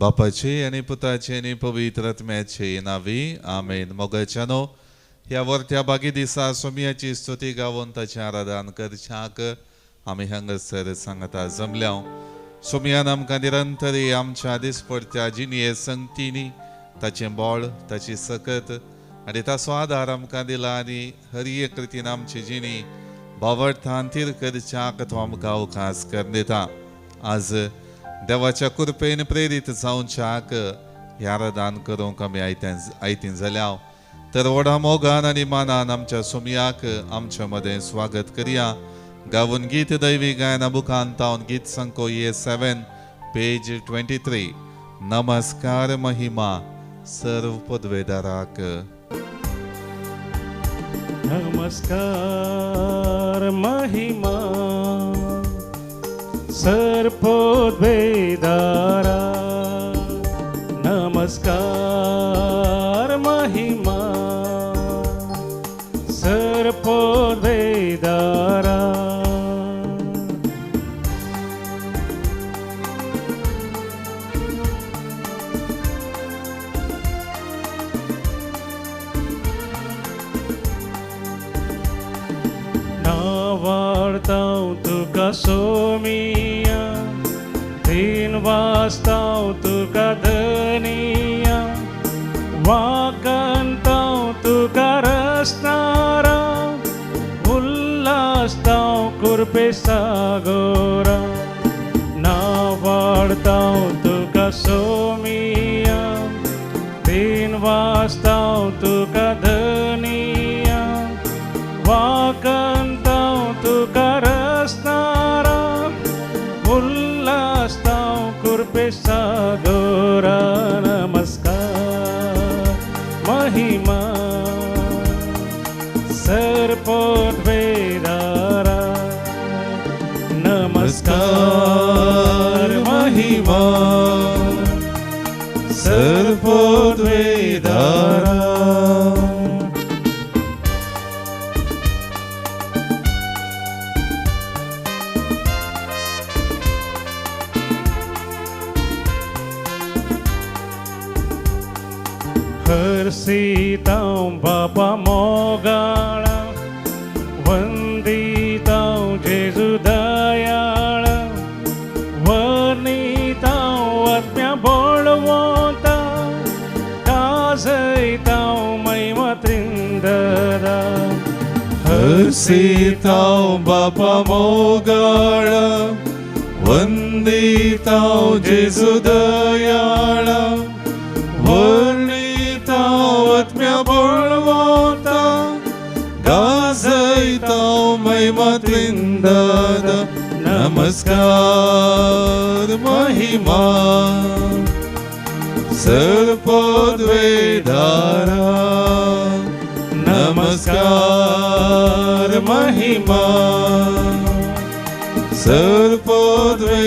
बापाचे आणि पुताचे आणि पवित्र आत्म्याचे नावे आमेन. मोगाच्यानो ह्या वर्त्या बागी दिसा सोमयाची स्तुती गावून ताचे आराधन करच्याक आमी हांगासर सांगता जमल्या. सोमयान आमकां निरंतरी आमच्या दिसपडत्या जिणये संगतीनी ताचें बोळ ताची सकत आनी ताचो आदार आमकां दिला आनी हर एक रितीन आमची जिणी बावडतांतीर करच्याक तो आमकां अवकाश कर दिता. आज देवाच्या कृपेन प्रेरीत जावच्याक हें आराधन करूंक आमी आयतीन जाल्या. तर व्हडा मोगान आनी मानान आमच्या सोमयाक आमच्या मदें स्वागत करया. गावून गीत दैवी गायना बुकान तावन गीत संको A7 पेज 23. नमस्कार महिमा सर्व पदवेदाराक. नमस्कार महिमा सर्वोद्वेदारा. नमस्कार महिमा सर्वोद्वेदारा. वार्ताव तुका सोमिया दिन वास्ताव तुका धनिया वाकंताव तुका रसनारा उल्लासताव कुर्पे सागोरा. ना वार्ताव तुका सोमिया दिन वास्ताव तुका धनिया वाकंताव तुका रसनारा उल्लासताव कुर्पे सागोरा. नमस्कार महिमा सर्वोद्वेदारा. नमस्कार महिमा सर्वोद्वेदारा. हर्षितां बापा मोगाळा वंदितां जेजू दयाळा वर्णितां आत्म्या बोळवोता गाजयतां महिमा त्रिंदरा. हर्षितां बापा मोगाळा वंदितां जेजू दयाळा आत्म्या बोळवोता गाजयतां महिमा त्रिंदरा. नमस्कार महिमा सर्वोद्वेदारा. नमस्कार महिमा सर्वोद्वेदारा.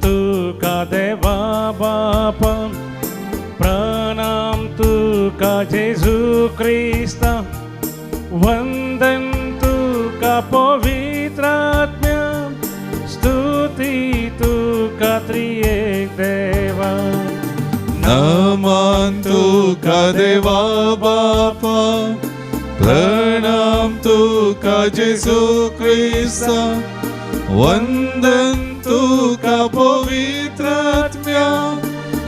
तुका देवा बापा प्रणाम तुका जेजू ख्रिस्ता वंदन तुका पवित्र आत्म्या स्तुती तुका त्रिएक देवा. नमन तुका देवा बापा प्रणाम तुका जेजू ख्रिस्ता वंदन तुका पवित्र आत्म्या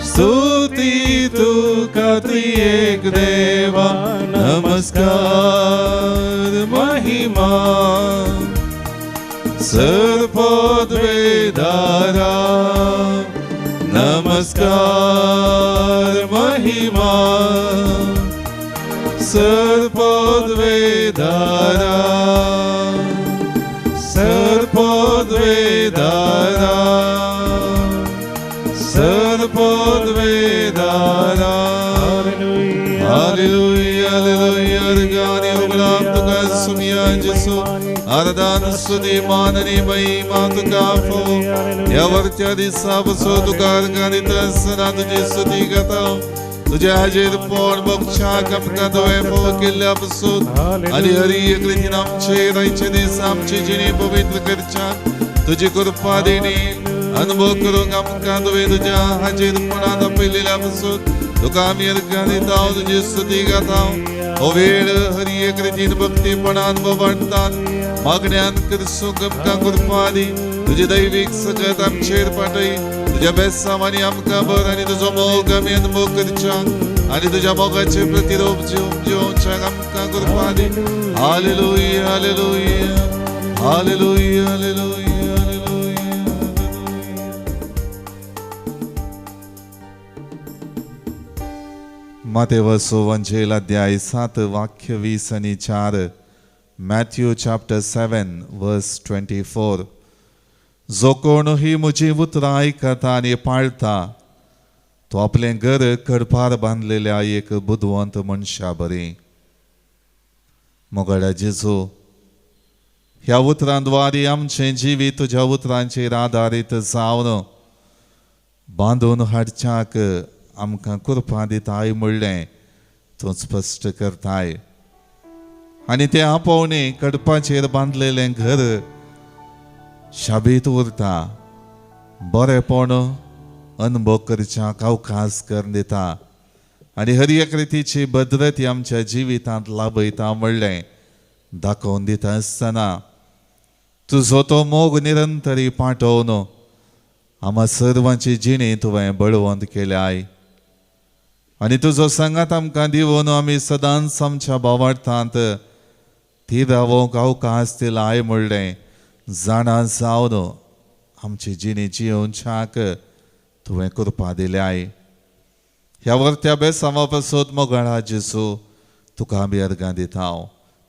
स्तुती तुका त्रिएक देवा. नमस्कार महिमा सर्वोद्वेदारा. नमस्कार महिमा सर्वोद्वेदारा. सर्वोद्वेदारा सर्वोद्वेदारा. Hallelujah hallelujah. गाने गुलाम तुका सुमिया जेसू आराधन स्तुती मान आणि महिमा तुका फो. या वरच्या दिसा बसो तुका गाणित सना तुझी स्तुती गाता तुझ्या हाजेर पोट बक्षाक आमकां तुवें फोव केल्ल्या पासून आनी हर एक रितीन आमचे रायचे दीस आमची जिणी पवित्र करच्याक तुजी कृपा देणी अनुभव करूंक आमकां तुवें तुज्या हाजेर पोटांत आपयलेल्या पासून तुका आमी अर्घां दिता तुजी स्तुती गाता हो वेळ हर एक रितीन भक्तीपणान वाडटात मागण्यांत करसूंक आमकां कृपा दी तुजी दैवीक सकत आमचेर पाठय तुझ्या बेसांवांनी आमकां भर आनी तुजो मोग आमी अनुभव करच्याक आनी तुज्या मोगाचे प्रतिरूप जिवोवच्याक आमकां कृपा दी हालेलुया हालेलुया हालेलुया हालेलुया Mateo Vangel अध्याय 7 वाक्य 20 आणि 4 Matthew chapter 7 verse 24 जो कोण ही म्हजी उतरां आयकता आनी पाळटा तो आपलें घर कडपार बांदलेल्या एक बुदवंत मनशा बरी मोगड्या जेजू ह्या उतरांद्वारे आमचें जिवीत तुज्या उतरांचेर आदारीत जावन बांदून हाडच्याक आमकां कृपा दिताय म्हणलें तूं स्पश्ट करताय आनी तें आपोवणें कडपाचेर बांदलेलें घर शाबीत उरता बरेपण अनुभव करच्याक अवकाश करून दिता आनी हर एक रितीची भद्रती आमच्या जिवितांत लाभयता म्हणलें दाखोवन दिता आसतना तुजो तो मोग निरंतरी पाठोवन आम्हा सर्वांची जिणी तुवें बळवंत केल्याय आनी तुजो सांगात आमकां दिवन आमी सदांच आमच्या भावार्थांत ती रावोंक अवकाश दिलाय म्हणलें जाणा जावन आमची जिणी जियोवच्याक तुवें कृपा दिल्याय ह्या वर्त्या बेसांवा पासून मोगाळा जेजू तुका आमी अर्घां दिता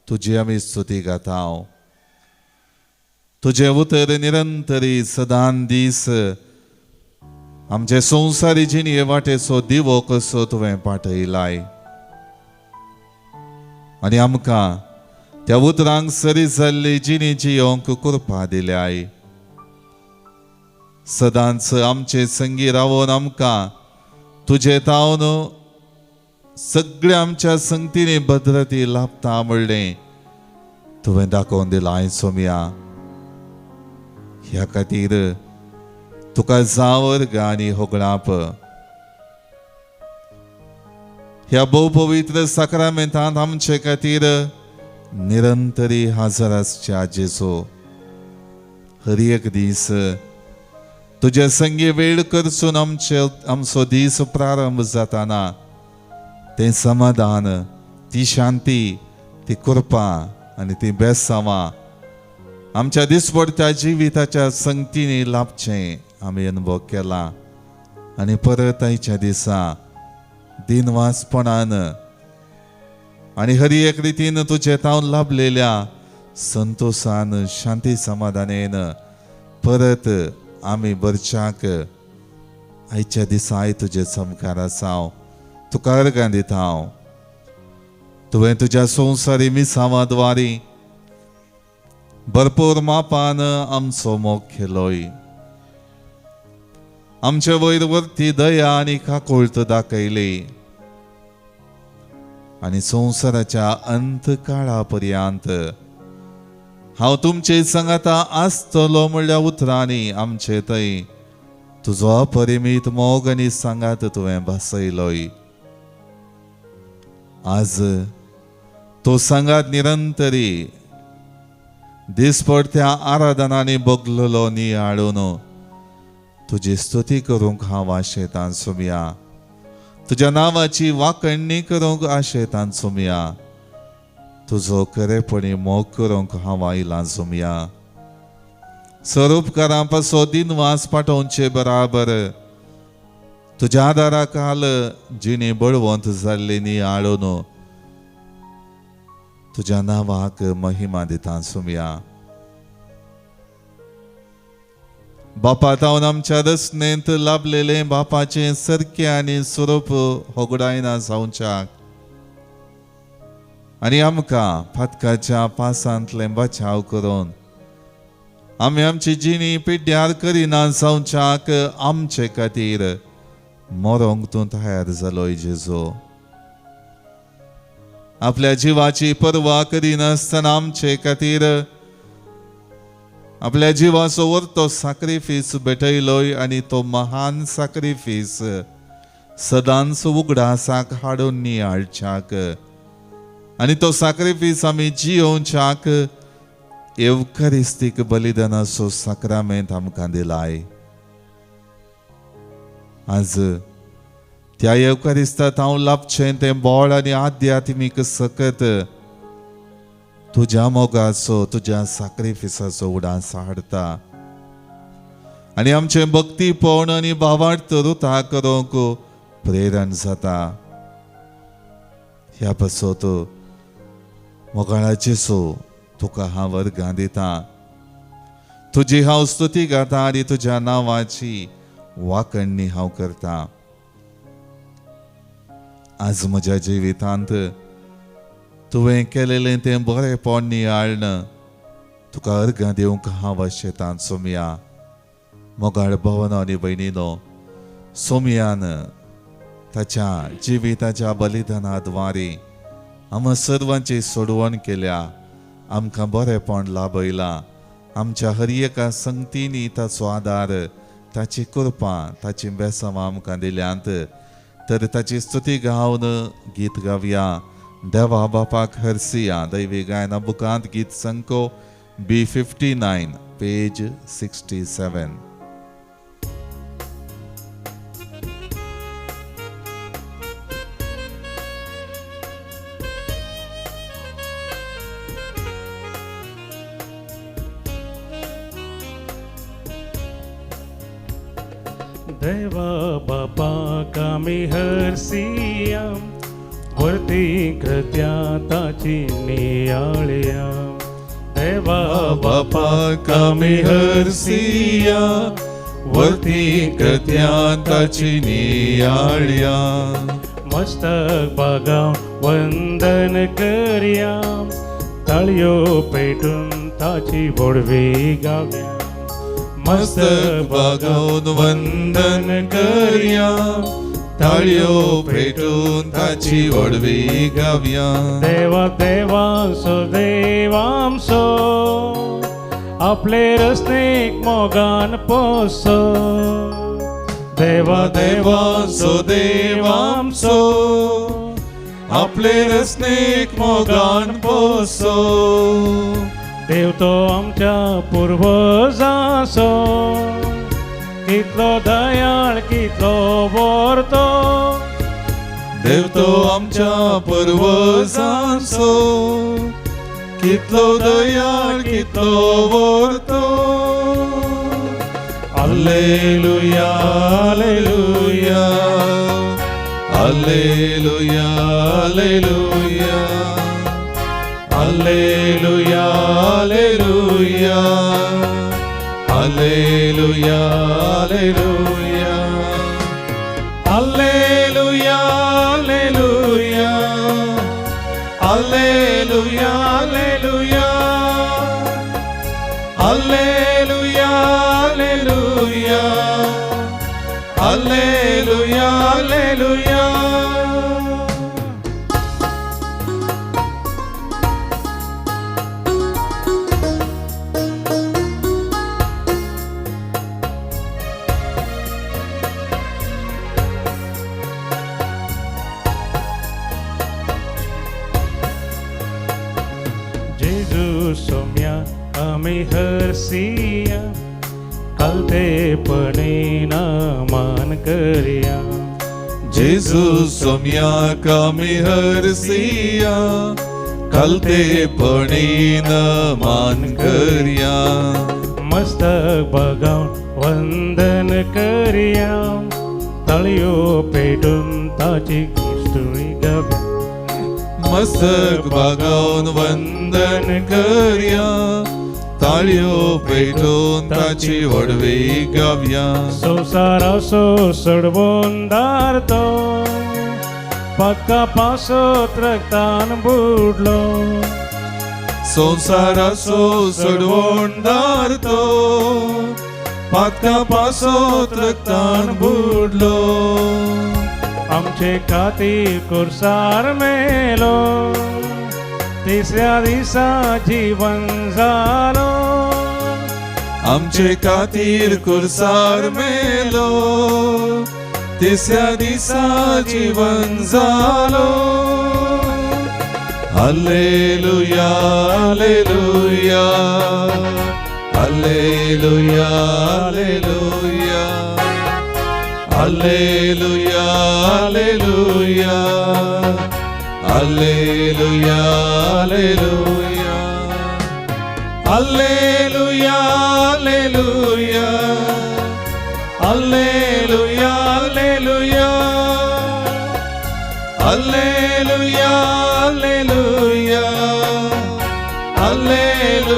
तुजी आमी स्तुती गाता तुजें उतर निरंतरी सदां दीस आमचे संवसारी जिणी वाटेचो दिवो कसो तुवें पाठयलाय आनी आमकां त्या उतरांक सरी जाल्ली जिणी जियोंक कृपा दिल्याय सदांच आमचे संगी रावून आमकां तुजे तावन सगळ्या आमच्या संगतींनी भद्रती लाभता म्हणलें तुवें दाखोवन दिलाय सोम्या ह्या खातीर तुका जावर गाणी होगळाप ह्या भोव पवित्र साक्रामेंतांत आमचे खातीर निरंतरी हाजर आसच्या जेजू हर एक दीस तुझे संगी वेळ करसून आमचो दीस प्रारंभ जाताना ते समाधान ती शांती ती कृपा आनी ती बेसांवां आमच्या दिसपडत्या जिविताच्या संगतींनी लाभचें आमी अनुभव केला आनी परत आयच्या दिसा दिनवासपणान आनी हर एक रितीन तुजे तावन लाभलेल्या संतोषान शांती समाधानेन परत आमी भरच्याक आयच्या दिसाय तुजे चमकार आसा तुका अर्घां दिता तुवें तुज्या संवसारी मिसांवाद्वारे भरपूर मापान आमचो मोग केलोय आमचे वयर वर्ती दया आनी काकुळट दाखयली आनी संवसाराच्या अंत काळा पर्यंत हांव तुमचे सांगाता आसतलो म्हणल्या उतरांनी आमचे थंय तुजो अपरिमीत मोग आनी सांगात तुवें बसयलोय आज तो सांगात निरंतरी दिसपडत्या आराधनांनी भोगलेलो नियाळून तुजी स्तुती करूंक हांव आशेतां सोम्या तुज्या नांवाची वाखणणी करूंक आशेतां सोम्या तुजो खरेपणी मोग करूंक हांव आयलां सोम्या स्वरूपकारां पासो दिनवास पाठोवचे बराबर तुज्या आदारा खाल जिणी बळवंत जाल्ली नियाळून तुज्या नांवाक महिमा दिता सोम्या बापा तावन आमच्या रचनेंत लाभलेले बापाचे सरके आनी स्वरूप होगडायना जावच्याक आनी आमकां फातकाच्या पासांतले बचाव करून आमी आमची जिणी पिड्ड्यार करिना जावच्याक आमचे खातीर मोरोंक तूं तयार जालोय जेजो. आपल्या जिवाची पर्वा करिनासतना आमचे खातीर आपल्या जिवाचो वर्तो साक्रिफीस भेटयलोय आनी तो महान साक्रिफीस सदांच उगडासाक हाडून नियाळच्याक आनी तो साक्रिफीस आमी जियोवच्याक एवकारिस्तीक बलिदानाचो साक्रामेंत आमकां दिलाय. आज त्या एवकारिस्तांत हांव लाभचें तें बोळ आनी आध्यात्मीक सकत तुज्या मोगाचो तुज्या साक्रिफिसाचो उडास हाडटा आनी आमचें भक्तीपण आनी भावार्थ रुता करूंक प्रेरण जाता. ह्या पासत मोगाळाचे सो तुका हांव वर्गां दिता. तुजी हांव स्तुती गाता आनी तुज्या नांवाची वाखणणी हांव करता. आज म्हज्या जिवितांत तुवें केलेलें तें बरेंपण नियाळन तुका अर्गां दिवंक हांव शेतांत सोमया. मोगाळ भवन आनी भयणीनो, सोमयान ताच्या जिविताच्या बलिदाना द्वारे आम सर्वांची सोडवण केल्या. आमकां बरेंपण लाभयलां. आमच्या हर एका संगतींनी ताचो आदार, ताची कृपा, ताची बेसांवां आमकां दिल्यांत. तर ताची स्तुती गावन गीत गावया. देवा बापाक हरसिया. दैवी गायना बुकांत गीत संको B59 पेज 67. देवा बापाक आमी हरसिया, वरती कृत्या ताची नियाळया. देवा बापाक आमी हरसिया, वरती कृत्या ताची नियाळया. मस्तक बागाव वंदन करया, ताळयो पेटून ताची वडवी गावया. मस्तक बागावन वंदन करया, ताळयो पेटून ताची वडवी गावया. देवा देवांसो देवांसो, आपले रस्तेक मोगान पोसो. देवा देवांसो देवांसो, आपले रस्तेक मोगान पोसो. देव तो आमच्या पुर्वजांचो, कितलो दयाळ कितलो बोरतो. देव तो आमच्या पुर्वजांचो, कितलो दयाळ कितलो वर्तो. हालेलुया हालेलुया हालेलुया हालेलुया हालेलुया हालेलुया हालेलुया हालेलुया हालेलुया हालेलुया हालेलुया हालेलुया हालेलुया. जेजू सोम्या आमी हरसिया, कलतेपणे ना मान करया. जेजू सोम्याक आमी हरसिया, कलतेपणे न मान करया. मस्तक बगावन वंदन करया, ताळयो पेटून ताची स्तुती गावया. मस्तक बागावन वंदन करया, ताळयो पेटून ताची वडवी गावया. संसाराचो सडवून दारतो, पक्का पासोत रक्तान बुडलो. संसाराचो सडवण दारतो, पातका पासोत रक्तान बुडलो आमचे खातीर कुर्सार मेलो तिसऱ्या दिसा जीवन जालो आमचे खातीर कुर्सार मेलो तिसऱ्या दिसा जीवन जालो हालेलुया हालेलुया हालेलुया हालेलुया हालेलुया हालेलुया हालेलुया हालेलुया हालेलुया हालेलुया हालेलुया हालेलुया हालेलुया हालेलुया हालेलुया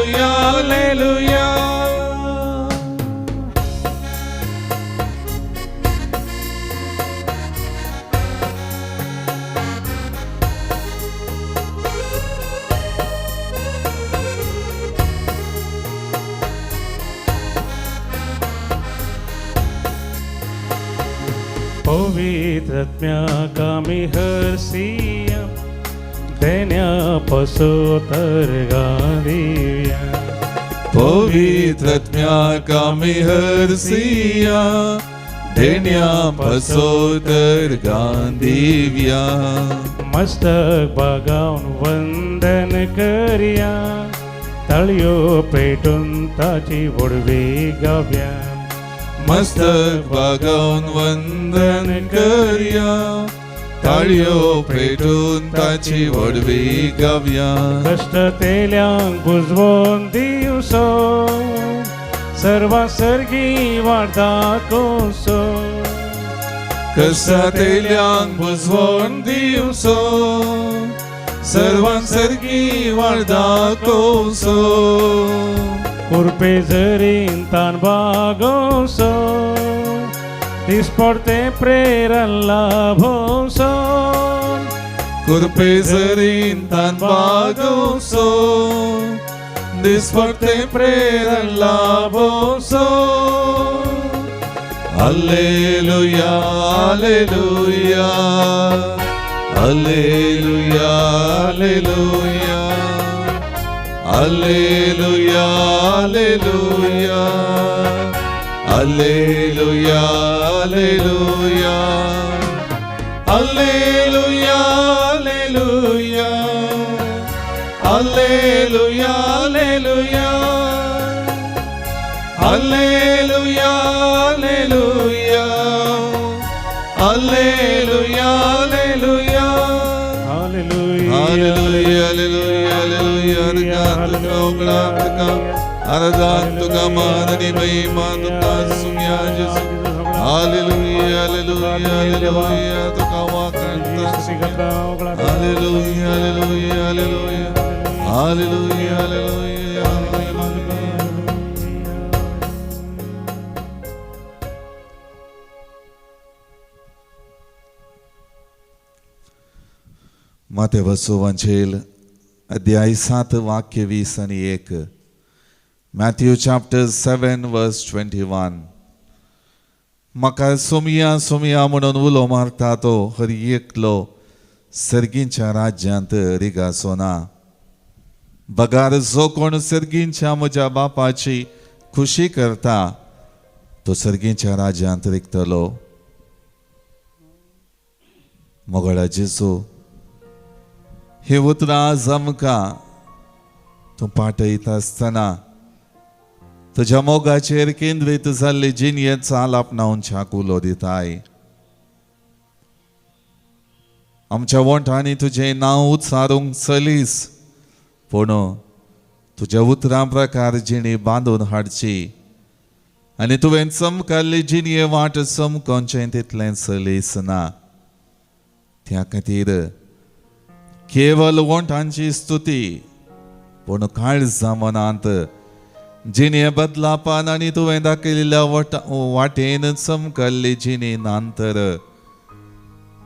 पवित्रात्म्या कामी हरसिया देण्या पसोतर गादिव्या पवित्रात्म्या कामी हरसिया देण्या पसोतर गांदिव्या मस्तक बगावन वंदन करिया तळयो पेटून ताची वडवी गाव्या मस्तक बागावन वंदन करिया ताळयो पेटून ताची वडवी गाव्या कष्ट तेल्यांक बुजवून दिवसो सर्वा सर्गी वार्ता कोसो कसा तेल्यांक बुजवून दिवसो सर्वांसर्गी वार्ता कोसो कुरपे जरीन तान बागोसो दिसपडते प्रेरण लाभोसो कुरपे जरीन तान बागोसो दिसपडते प्रेरण लाभोसो हालेलुया हालेलुया हालेलुया हालेलुया हालेलुया हालेलुया हालेलुया हालेलुया हालेलुया हालेलुया हालेलुया हालेलुया हालेलुया हालेलुया हालेलुया आराधन तुका माननी महिमा तुका सुम्या जेसू हालेलुया हालेलुया हालेलुया तुका वाकंता हालेलुया हालेलुया हालेलुया हालेलुया हालेलुया माते वसुवांचेल अध्याय 7 वाक्य 20 आणि 1 Matthew chapter 7 verse 21 म्हाका सोमिया सोमिया म्हणून उलो मारता तो हरी एकलो सर्गींच्या राज्यांत रिगासोना बगार जो कोण सर्गींच्या म्हज्या बापाची खुशी करता तो सर्गींच्या राज्यांत रिगतलो मोगळा जेजू हे उतरां आज आमकां तूं पाठयता आसतना तुज्या मोगाचेर केंद्रीत जाल्ली जिणये चाल आपणावच्याक उलो दिताय आमच्या वोंठांनी तुजें नांव उच्चारूंक चलीस पूण तुज्या उतरां प्रकार जिणी बांदून हाडची आनी तुवें चमकाल्ली जिणये वाट चमकोवचें तितलें चलीस ना त्या खातीर केवल वोंठांची स्तुती पूण काळजा मनांत जिणे बदलापान आनी तुवें दाखयल्ल्या वाटेन चमकल्ली जिणी नांतर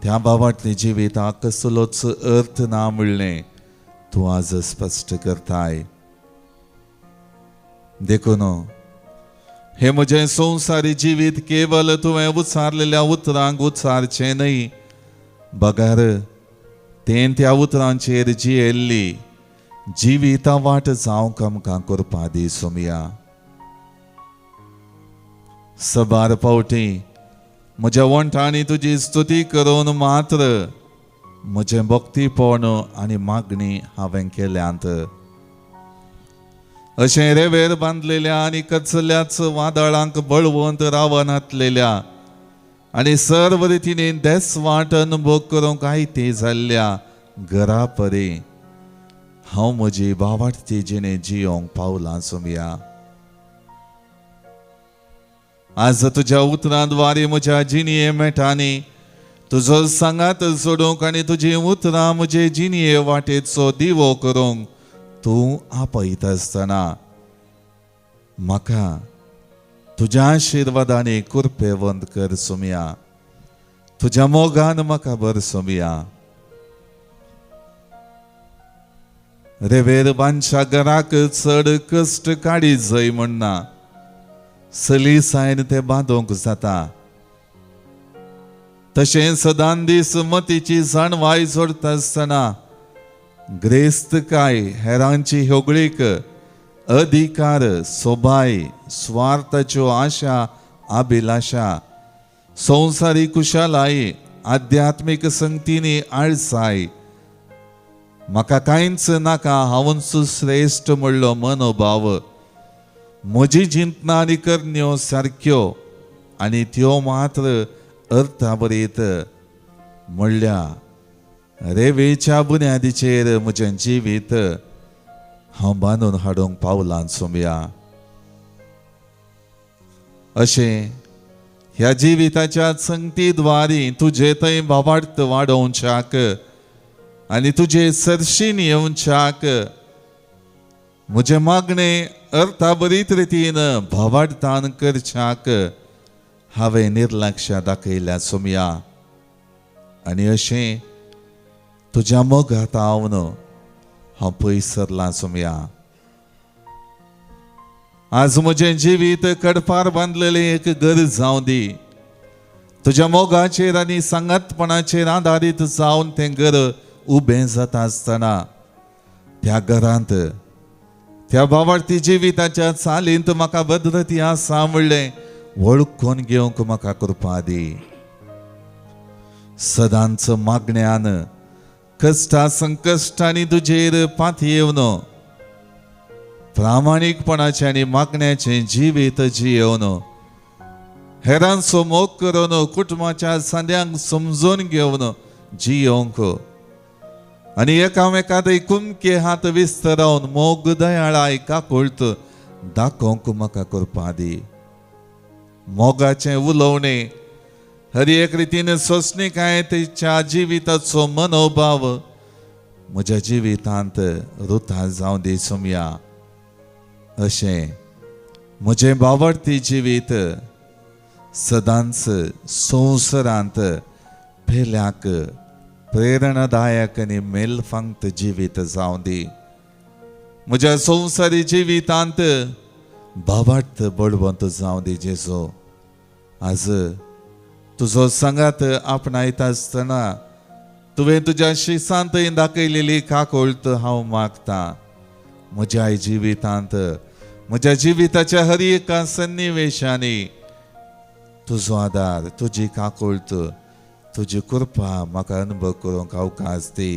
त्या बाबातली जिविताक कसलोच अर्थ ना म्हणलें तूं आज स्पश्ट करताय देखून हे म्हजें संवसारी जिवीत केवल तुवें उच्चारलेल्या उतरांक उच्चारचें न्हय, बगार तें त्या उतरांचेर जियेल्ली जिविता वाट जावंक आमकां करपा दी सोमया. सबार पावटी म्हज्या वंठांनी तुजी स्तुती करून मात्र म्हजें भक्तीपण आनी मागणी हांवें केल्यांत. अशें रेवेर बांदलेल्या आनी कचल्याच वादळांक बळवंत रावन हातलेल्या आनी सर्व रितीने देसवाट अनुभव करूंक आयती जाल्ल्या घरा परी हांव म्हजी भावार्थी जिणे जियोंक पावलां सोमया. आज तुज्या उतरांद्वारे म्हज्या जिणये मेठांनी तुजो सांगात सोडूंक आनी तुजी उतरां म्हजे जिणये वाटेचो दिवो करूंक तूं आपयत आसतना म्हाका तुज्या आशिर्वादांनी कृपेवंत कर सोमया. तुज्या मोगान म्हाका भर सोमया. रेवेर बांदच्या घराक चड कश्ट काडी जय म्हणना, सलीसायन ते बांदूंक जाता. तशेंच सदां दीस मतीची जाणवाय जोडटा आसतना ग्रेस्त काय हेरांची होगळीक, अधिकार, सोबाय, स्वार्थाच्यो आशा अभिलाषा, संवसारी कुशालाय, आध्यात्मिक संगतीनी आळसाय, म्हाका कांयच नाका हांवूच श्रेश्ठ म्हणलो मनोभाव, म्हजी चिंतना आनी करण्यो सारक्यो आनी त्यो मात्र अर्थाभरीत म्हणल्या रेवेच्या बुन्यादीचेर म्हजें जिवीत हांव बांदून हाडूंक पावलां सोमया. अशें ह्या जिविताच्या संगतीद्वारे तुजे थंय भावार्थ वाडोवच्याक आनी तुजे सरशीन येवच्याक म्हजे मागणे अर्थाभरीत रितीन भावार्थान करच्याक हांवें निर्लक्ष दाखयल्या सोमया. आनी अशें तुज्या मोगात हांव हांव पयस सरलां सोमया. आज म्हजें जिवीत कडपार बांदलेलें एक घर जावं दी. तुज्या मोगाचेर आनी सांगातपणाचेर आदारीत जावन तें घर उबें जाता आसतना त्या घरांत त्या भावार्थी जिविताच्या चालींत म्हाका भद्रती आसा म्हणलें वळखून घेवंक म्हाका कृपा दी. सदांच मागण्यान कष्टा संकश्टांनी तुजेर पाती येवन प्रामाणीकपणाचें आनी मागण्याचें जिवीत जियोवन हेरांचो मोग करून कुटुंबाच्या सांद्यांक समजून घेवन जियोंक आनी एकामेकांत कुमके हात विस्तरावन मोग दयाळाय काकुळत दाखोवंक म्हाका कृपा दी. मोगाचें उलोवणें हर एक रितीन सोंसणीकायेच्या जिविताचो मनोभाव म्हज्या जिवितांत रुथा जावं दी सोमया. अशें म्हजें भावार्थी जिवीत सदांच संवसारांत पेल्याक प्रेरणादायक आनी मेलफांत जिवीत जावं दी. म्हज्या संवसारी जिवितांत भावार्थ बळवंत जावं दी जेजो. आज तुजो सांगात आपणायता आसतना तुवें तुज्या शिसांत दाखयलेली काकुळट हांव मागतां. म्हज्या जिवितांत म्हज्या जिविताच्या हर एका सन्निवेशांनी तुजो आदार, तुजी काकुळट, तुजी कृपा म्हाका अनुभव करूंक अवकाश दी.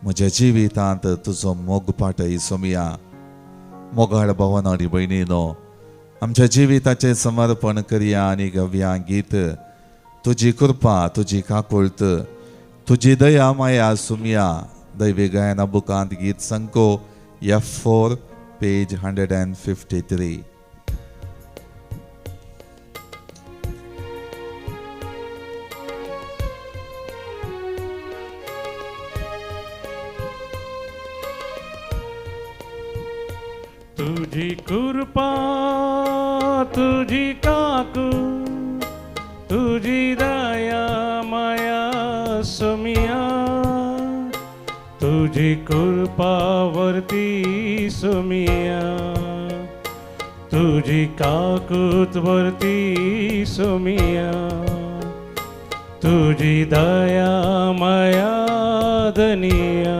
म्हज्या जिवितांत तुजो मोग पाठय सोमया. मोगाळ भावांनो आनी भयणीनो, आमच्या जिविताचें समर्पण करया आनी गव्या गीत तुजी कृपा, तुजी काकुळट, तुजी दया माया सोमया. दैवी गायना बुकांत गीत संको F4 पेज 153. तुझी कृपा, तुझी काकू, तुझी दया माया सोमया. तुझी कृपावरती सोमया. तुझी काकूत वरती सोमिया तुझी दया माया दनिया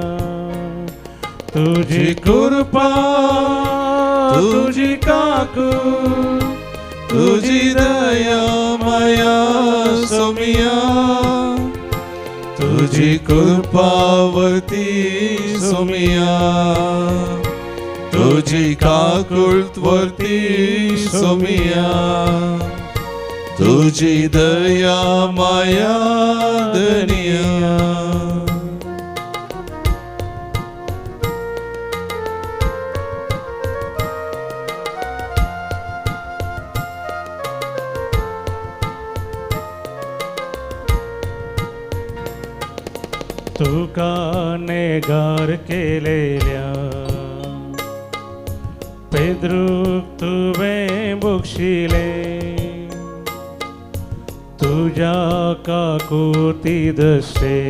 तुझी कृपा तुझी काकू तुझी दया माया सोमिया तुझी कृपावरती सोमिया तुझी काकुळवरती सोमिया तुझी दया माया दनिया तुका नेगार केलेल्या पेद्रूक तुवें बक्षिले तुझ्या काकुती दशे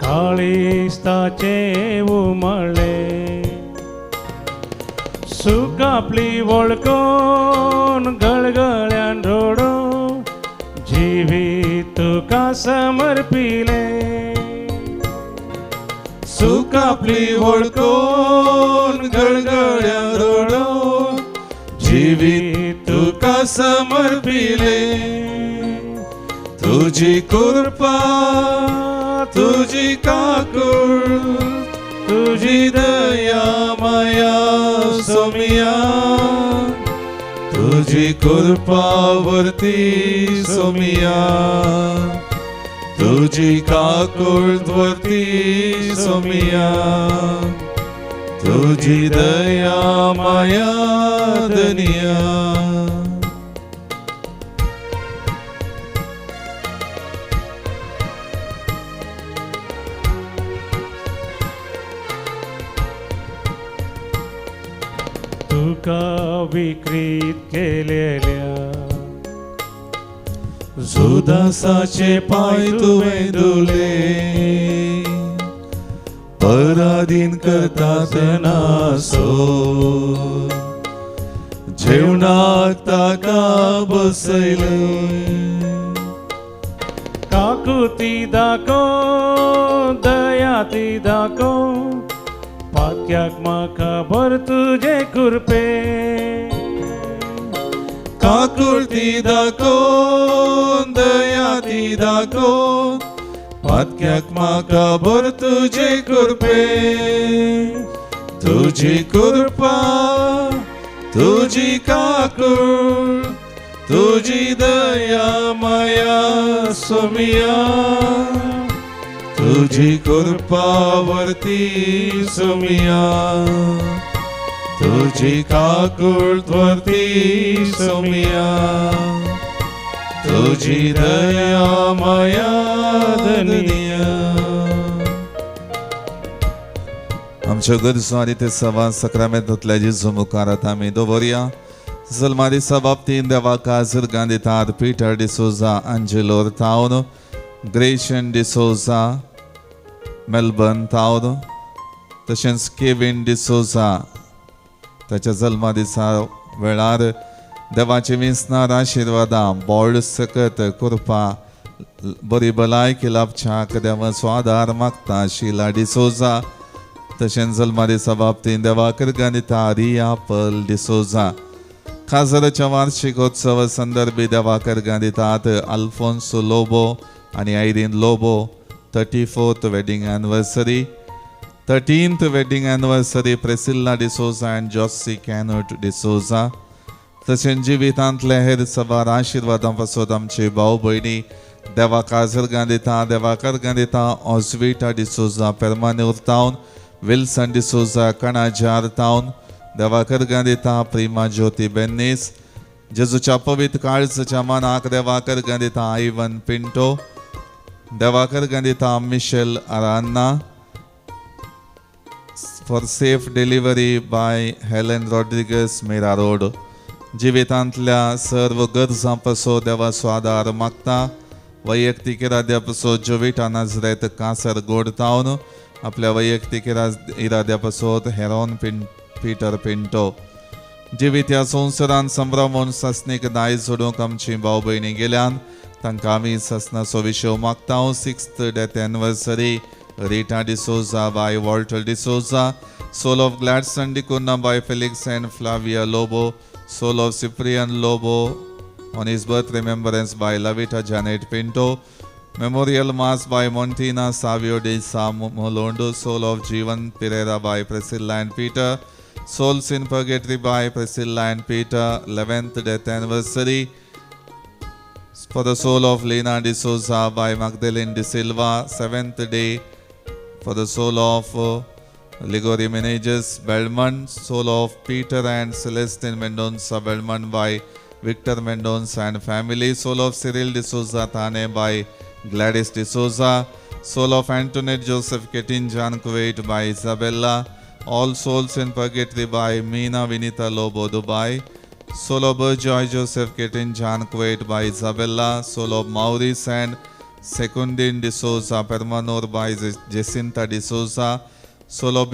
काळिस्ताचे उमळे सुख आपली वळखून गळगळ्यान रडो जिवी तुका समर्पिले सुख आपली वळखून गळगळ्या रडो जीवित तुका समर्पिले तुझी कृपा तुझी काकूळ तुझी दया माया सोमिया तुझी कृपावरती सोमिया तुझी काकुळवरती सोमिया तुझी दया माया दनिया तुका विक्रीत केलेल्या जुदासाचे पाय तुवें धुले पराधीन करतात नासो जेवणाक ताका बसयले काकुती दाखो दया ती दाखो पाक्याक म्हाका भर तुझे कृपे काकुळती दाखोवन दया ती दाखोवन पातक्याक म्हाका भर तुझे कृपे तुझी कृपा तुझी काकुळ तुझी दया माया सोमिया तुझी कृपावरती सोमिया तुझी काकुळवरती सोमिया तुझी दया माया दनिया आमच्या गरजो आनी ते सवा सक्रामेंतांतल्या जेजू मुखार आतां आमी दवरया जल्मा दिसा बाबतींत देवाक आजर गांदितात पीटर डिसोजा आंजेलोर टावन ग्रेशन डिसोजा मेलबर्न टावन तशेंच केविन डिसोजा ताच्या जल्मा दिसा वेळार देवाची विस्नार आशिर्वादां बोड सकत कृपा बरी भलायकी लाभच्याक देवाचो आदार मागता शिला डिसोजा तशेंच जल्मा दिसा बाबतींत देवाकर गांदिता रिया पल डिसोजा खासदाराच्या वार्षिकोत्सव संदर्भी देवाकर गांदितात अल्फोन्सो लोबो आनी Irene Lobo 34th wedding anniversary 13th wedding anniversary Priscilla D'Souza and Josie Canut D'Souza तशेंच जिवितांतले हेर सवार आशिर्वादां पासत आमचे भाव भयणी देवाकाजर देवाकर गांदिता ऑस्विटा डिसोजा पेरमान्यूर टावन विल्सन डिसोजा कणाजार टावन देवाकर गांदिता प्रिमा ज्योती बेन्नीस जेजूच्या पवित्र काळजाच्या मनाक देवाकर गांदिता आयवन पिंटो देवाकर गांदिता Michelle Aranha for safe delivery by Helen Rodrigues Mira Road जिवितांतल्या सर्व गरजां पासो देवाचो आदार मागता वैयक्तीक इराद्या पासो जोविटा नाझरेत कासर गोड टावन आपल्या वैयक्तीक इराद्या पासत हेरोन पीटर पिंटो जिवीत ह्या संवसारान संभ्रमून ससनीक दायज सोडूंक आमची भाव भयणी गेल्यान तांकां आमी ससनाचो विशय मागता. 6th death anniversary Rita D'Souza by Walter D'Souza, soul of Gladson D'Cunha by Felix and Flavia Lobo, soul of Cyprian Lobo on his birth remembrance by Lavita Janet Pinto, memorial mass by Montina Savio de Samolondo, soul of Jeevan Pereira by Priscilla and Peter, souls in purgatory by Priscilla and Peter. 11th death anniversary for the soul of Lena D'Souza by Magdalene De Silva. 7th day for the soul of Ligori Meneges Belmont, soul of Peter and Celestine Mendonça Belmont by Victor Mendonça and family, soul of Cyril D'Souza Thane by Gladys D'Souza, soul of Antoinette Joseph Ketinjan Kuwait by Isabella, all souls in purgatory by Meena Vinita Lobo Dubai, soul of Joy Joseph Ketinjan Kuwait by Isabella, soul of Maurice and Secundine D'Souza Permanur by Jacinta D'Souza, soul of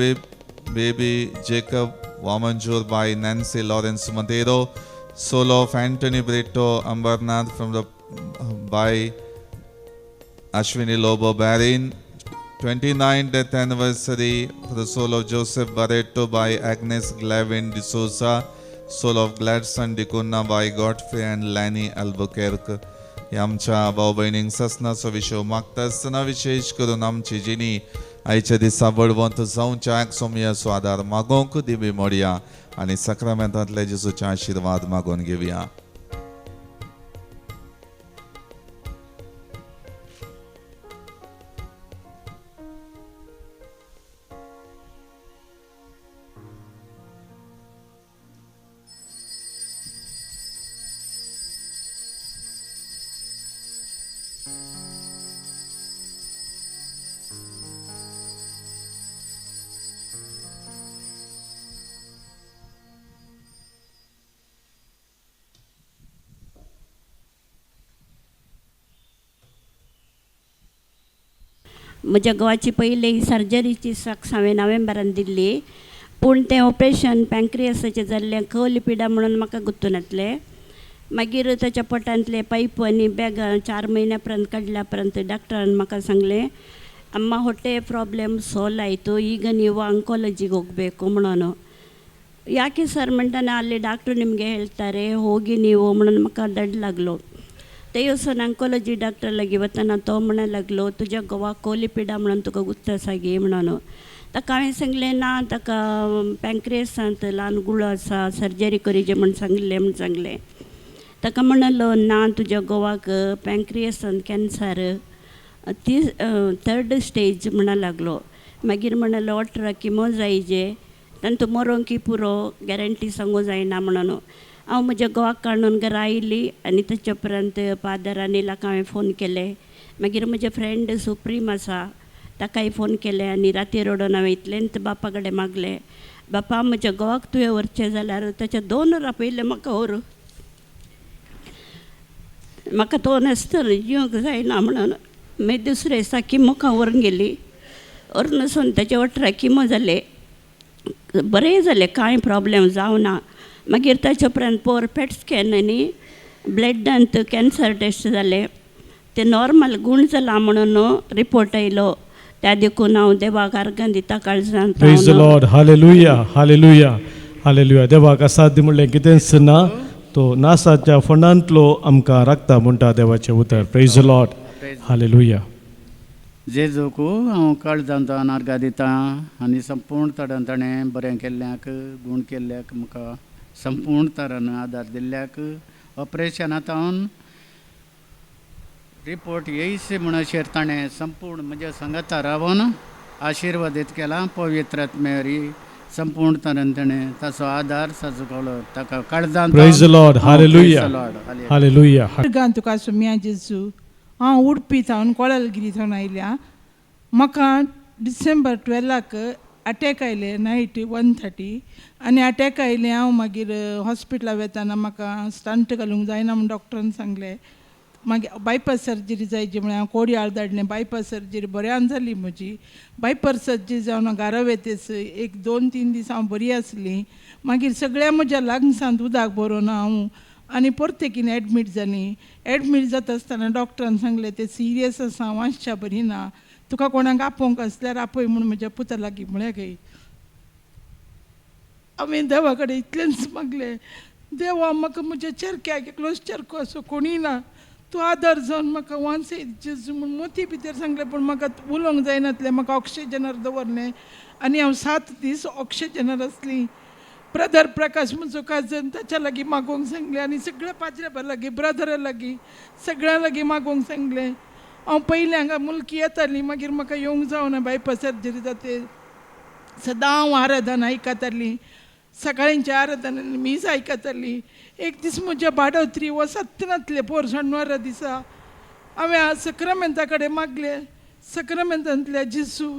baby Jacob Wamanjur by Nancy Lawrence Montero, soul of Anthony Brito Ambernath from the by Ashwini Lobo Barin. 29th death anniversary for the soul of Joseph Barreto by Agnes Glavin D'Souza, soul of Gladson D'Cunha by Godfrey and Lanny Albuquerque. हे आमच्या भाव भयणींक ससनाचो विशय मागता आसतना विशेष करून आमची जिणी आयच्या दिसा बळवंत जावच्याक सोमयाचो आदार मागोंक दिबी मोडया आनी सक्रामेंतांतले जेजूचे आशीर्वाद मागून घेवया. म्हज्या घोवाची पयली सर्जरीची साक्ष हांवें नोव्हेंबरान दिल्ली, पूण तें ऑपरेशन पँक्रियासाचें जाल्लें लिपिडा म्हणून म्हाका गुंतून येतलें. मागीर ताच्या पोटांतले पायप आनी बॅगां 4 म्हयन्या पर्यंत काडल्या पर्यंत डॉक्टरान म्हाका सांगलें, अम्मा ಹೊಟ್ಟೆ ಪ್ರಾಬ್ಲಮ್ ಸಾಲ್ವ್ ಆಯಿತು, ಈಗ ನೀವು ಆಂಕಾಲಜಿಗೆ ಹೋಗಬೇಕು म्हणून. ಯಾಕೆ ಸರ್ म्हणटाना ಅಲ್ಲಿ ಡಾಕ್ಟ್ರು ನಿಮಗೆ ಹೇಳ್ತಾರೆ ಹೋಗಿ ನೀವು म्हणून म्हाका दड लागलो. ते वचून ऑन्कॉलॉजी डॉक्टर लागीं वतना तो म्हणूंक लागलो तुज्या घोवाक कोलिपिडा म्हणून तुका गुत्त सागी म्हणून. ताका हांवें सांगलें ना, ताका पँक्रियसांत ल्हान गुळो आसा, सर्जरी करीचे म्हूण सांगलें म्हूण सांगलें. ताका म्हणलो ना, तुज्या घोवाक पँक्रियसांत कॅन्सर 3rd स्टेज म्हणूंक लागलो. मागीर म्हणलो 18 किमो जायचे, तांतू मरोंकी पुरो गॅरंटी सांगूं जायना म्हणून. हांव म्हज्या घोवाक काडून घरा आयली आनी ताचे उपरांत फादर अनिलाक हांवें फोन केले. मागीर म्हजे फ्रेंड सुप्रीम आसा ताकाय फोन केले आनी राती रडोवन हांवें इतलेंत बापा कडेन मागलें, बापा म्हज्या घोवाक तुवें व्हरचें जाल्यार ताच्या 2 वरां पयलें म्हाका व्हर, म्हाका तो नासतना जिवंक जायना म्हणून. मागीर दुसरे दिसा किमोक हांव व्हरून गेली. व्हरून वचून ताचे 18 किमो जाले, बरें जालें, कांय प्रॉब्लेम जावना. मागीर ताचे उपरांत पेट स्कॅन आनी ब्लडांत कॅन्सर टेस्ट जाले, ते नॉर्मल गूण जाला म्हणून रिपोर्ट आयलो. त्या देखून हांव देवाक आर्गां दिता काळजांत. प्रेज द लॉर्ड, हालेलुया हालेलुया हालेलुया. देवाक असाध्य म्हणलें कितेंच ना, तो नासाच्या फंडांतलो आमकां राखता म्हणटा देवाचें उतर. प्रेज द लॉर्ड, हालेलुया. जेजूक हांव काळजांत आर्गां दिता आनी संपूर्ण तरान ताणें बरें केल्ल्याक, गूण केल्ल्याक, म्हाका संपूर्ण तरान आदार दिल्ल्याक, ऑपरेशनांत हांव रिपोर्ट येयस म्हणून ताणें संपूर्ण म्हज्या संगता रावन आशिर्वादीत केला. पवित्र आत्म्यारी संपूर्ण तरान ताणें ताचो आदार साजूकलो, ताका काळजांत. प्रेज द लॉर्ड, हालेलुया हालेलुया. तुका सोम्या जेजू, हांव उडपी सावन कोळलगिरी सावन आयल्या. म्हाका डिसेंबर 12 अटॅक आयले नायट 1:30 आनी अटॅक आयले. हांव मागीर हॉस्पिटलाक वेताना म्हाका स्टंट घालूंक जायना म्हूण डॉक्टरान सांगलें. मागीर बायपास सर्जरी जायची म्हळ्यार हांव कोडयाळ धाडलें. बायपास सर्जरी बऱ्यान जाली म्हजी. बायपास सर्जरी जावन हांव घरा वेतेस 1-2-3 दीस हांव बरी आसली. मागीर सगळ्या म्हज्या लागसांत उदक भरोवन हांव आनी परतेकीन एडमीट जालीं. एडमीट जाता आसतना डॉक्टरान सांगलें तें सिरियस आसा, वांशा बरी ना, तुका कोणाक आपोवंक आसल्यार आपय म्हणून म्हज्या पुता लागीं म्हळ्यार खंय. हांवें देवा कडेन इतलेंच मागलें, देवा म्हाका म्हज्या चेरक्याक एकलोच चेरको असो कोणी ना, तूं आदार जावन म्हाका वांसे जेजू म्हूण मोती भितर सांगलें. पूण म्हाका उलोवंक जायनासलें. म्हाका ऑक्सिजनार दवरलें आनी हांव 7 दीस ऑक्सिजनार आसलीं. ब्रदर प्रकाश म्हजो काजन ताच्या लागीं मागोवंक सांगलें आनी सगळ्या पाजऱ्या लागीं ब्रदरा लागीं सगळ्यां लागीं मागोवंक सांगलें. हांव पयलीं हांगा मुलकी येताली, मागीर म्हाका येवंक जावना बायपास सर्जरी जाते. सदां हांव आराधन आयकतालीं. सकाळींच्या आराधनांनी मीस आयकतालीं. एक दीस म्हज्या बाडोत्री वसत नासले पोर शेनवारा दिसा हांवें सक्रामेंता कडेन मागलें. सक्रामेंतांतल्या जेजू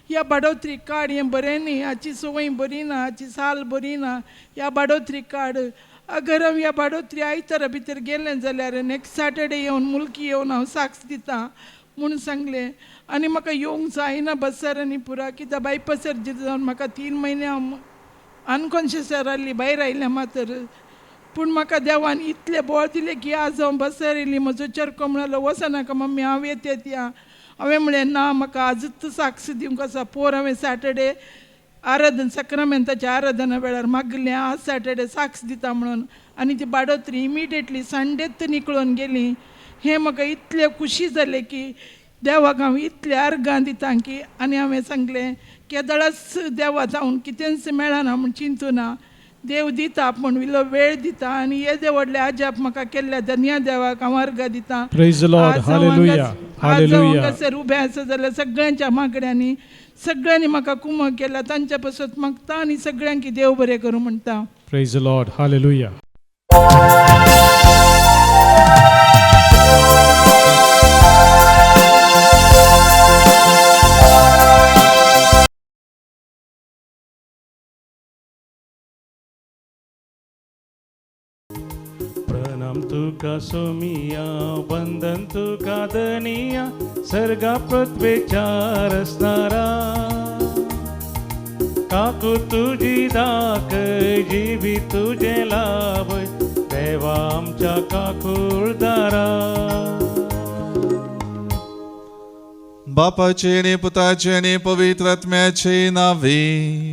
ह्या बाडोत्री काड, हें बरें न्ही, हाची संवय बरी ना, हाची साल बरी ना, ह्या बाडोत्री काड. अगर हांव ह्या बाडोत्री आयतारा भितर गेलें जाल्यार नेक्स्ट सॅटर्डे येवन मुलकी येवन हांव साक्ष दितां म्हणून सांगलें. आनी म्हाका येवंक जायना बसार आनी पुरा, कित्याक बायपास सर्जरी जावन म्हाका 3 म्हयने हांव अनकॉन्शियस रावली, भायर आयलें मातर. पूण म्हाका देवान इतलें बळ दिलें की आज हांव बसार येयली. म्हजो चेरको म्हणलो वचनाका मम्मी, हांव येतें या. हांवें म्हणलें ना, म्हाका आजूच साक्ष दिवंक आसा. पोर हांवें सॅटर्डे आराधन सक्रामेंताच्या आराधना वेळार मागलें, आज सॅटर्डे साक्ष दिता म्हणून. आनी ती बाडोत्री इमिडिएटली संडेत निकळून गेली. हें म्हाका इतलें खुशी जालें की देवाक हांव इतलें अर्गां दितां की. आनी हांवें सांगलें केदळच देवा जावन कितेंच मेळना म्हूण चिंतू ना, देव दिता पूण इल्लो वेळ दिता. आनी येदे व्हडले अजाप म्हाका केल्ल्या धन्य देवाक हांव अर्गां दितां. Praise the Lord. Hallelujah. Hallelujah. हांगासर उबें आसा जाल्यार सगळ्यांच्या मागण्यांनी सगळ्यांनी म्हाका कुमक केला. तांच्या पासत मागता आनी सगळ्यांक देव बरें करूं म्हणटा. Praise the Lord. Hallelujah. प्रणाम तुका सोमिया, वंदन तुका दनिया, सर्गा पृथ्वीचार असणारा. काकू तुझी दाक, जीवी तुझे लाभ, देवा आमच्या काकूळदारा. बापाचे आणि पुताचे आणि पवित्र आत्म्याचे नावे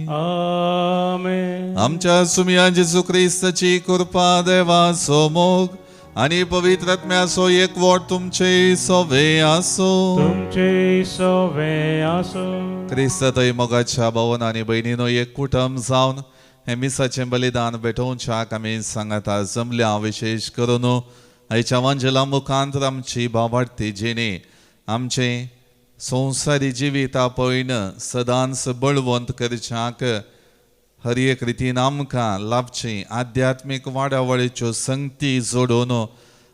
आमेन. आमच्या सुमिया जेजू ख्रिस्ताची कृपा, देवा सोमोग आणि पवित्र आत्म्याचो एकवट तुमचे सोवे आसो. तुमचे सोवे आसो. क्रिस्तय मोगाच्या भावन आणि बहिणीनो एक कुटुंब जावन हे मिसाचें बलिदान भेटोवच्याक आमी सांगता जमल्या. विशेष करून आयच्या वांजेला मुखांतर आमची भावार्थी जिणे आमचे संवसारी जिविता पळयन सदांच बळवंत करच्याक हर एक रितीन आमकां लाभची आध्यात्मीक वाडावळीच्यो संगती जोडून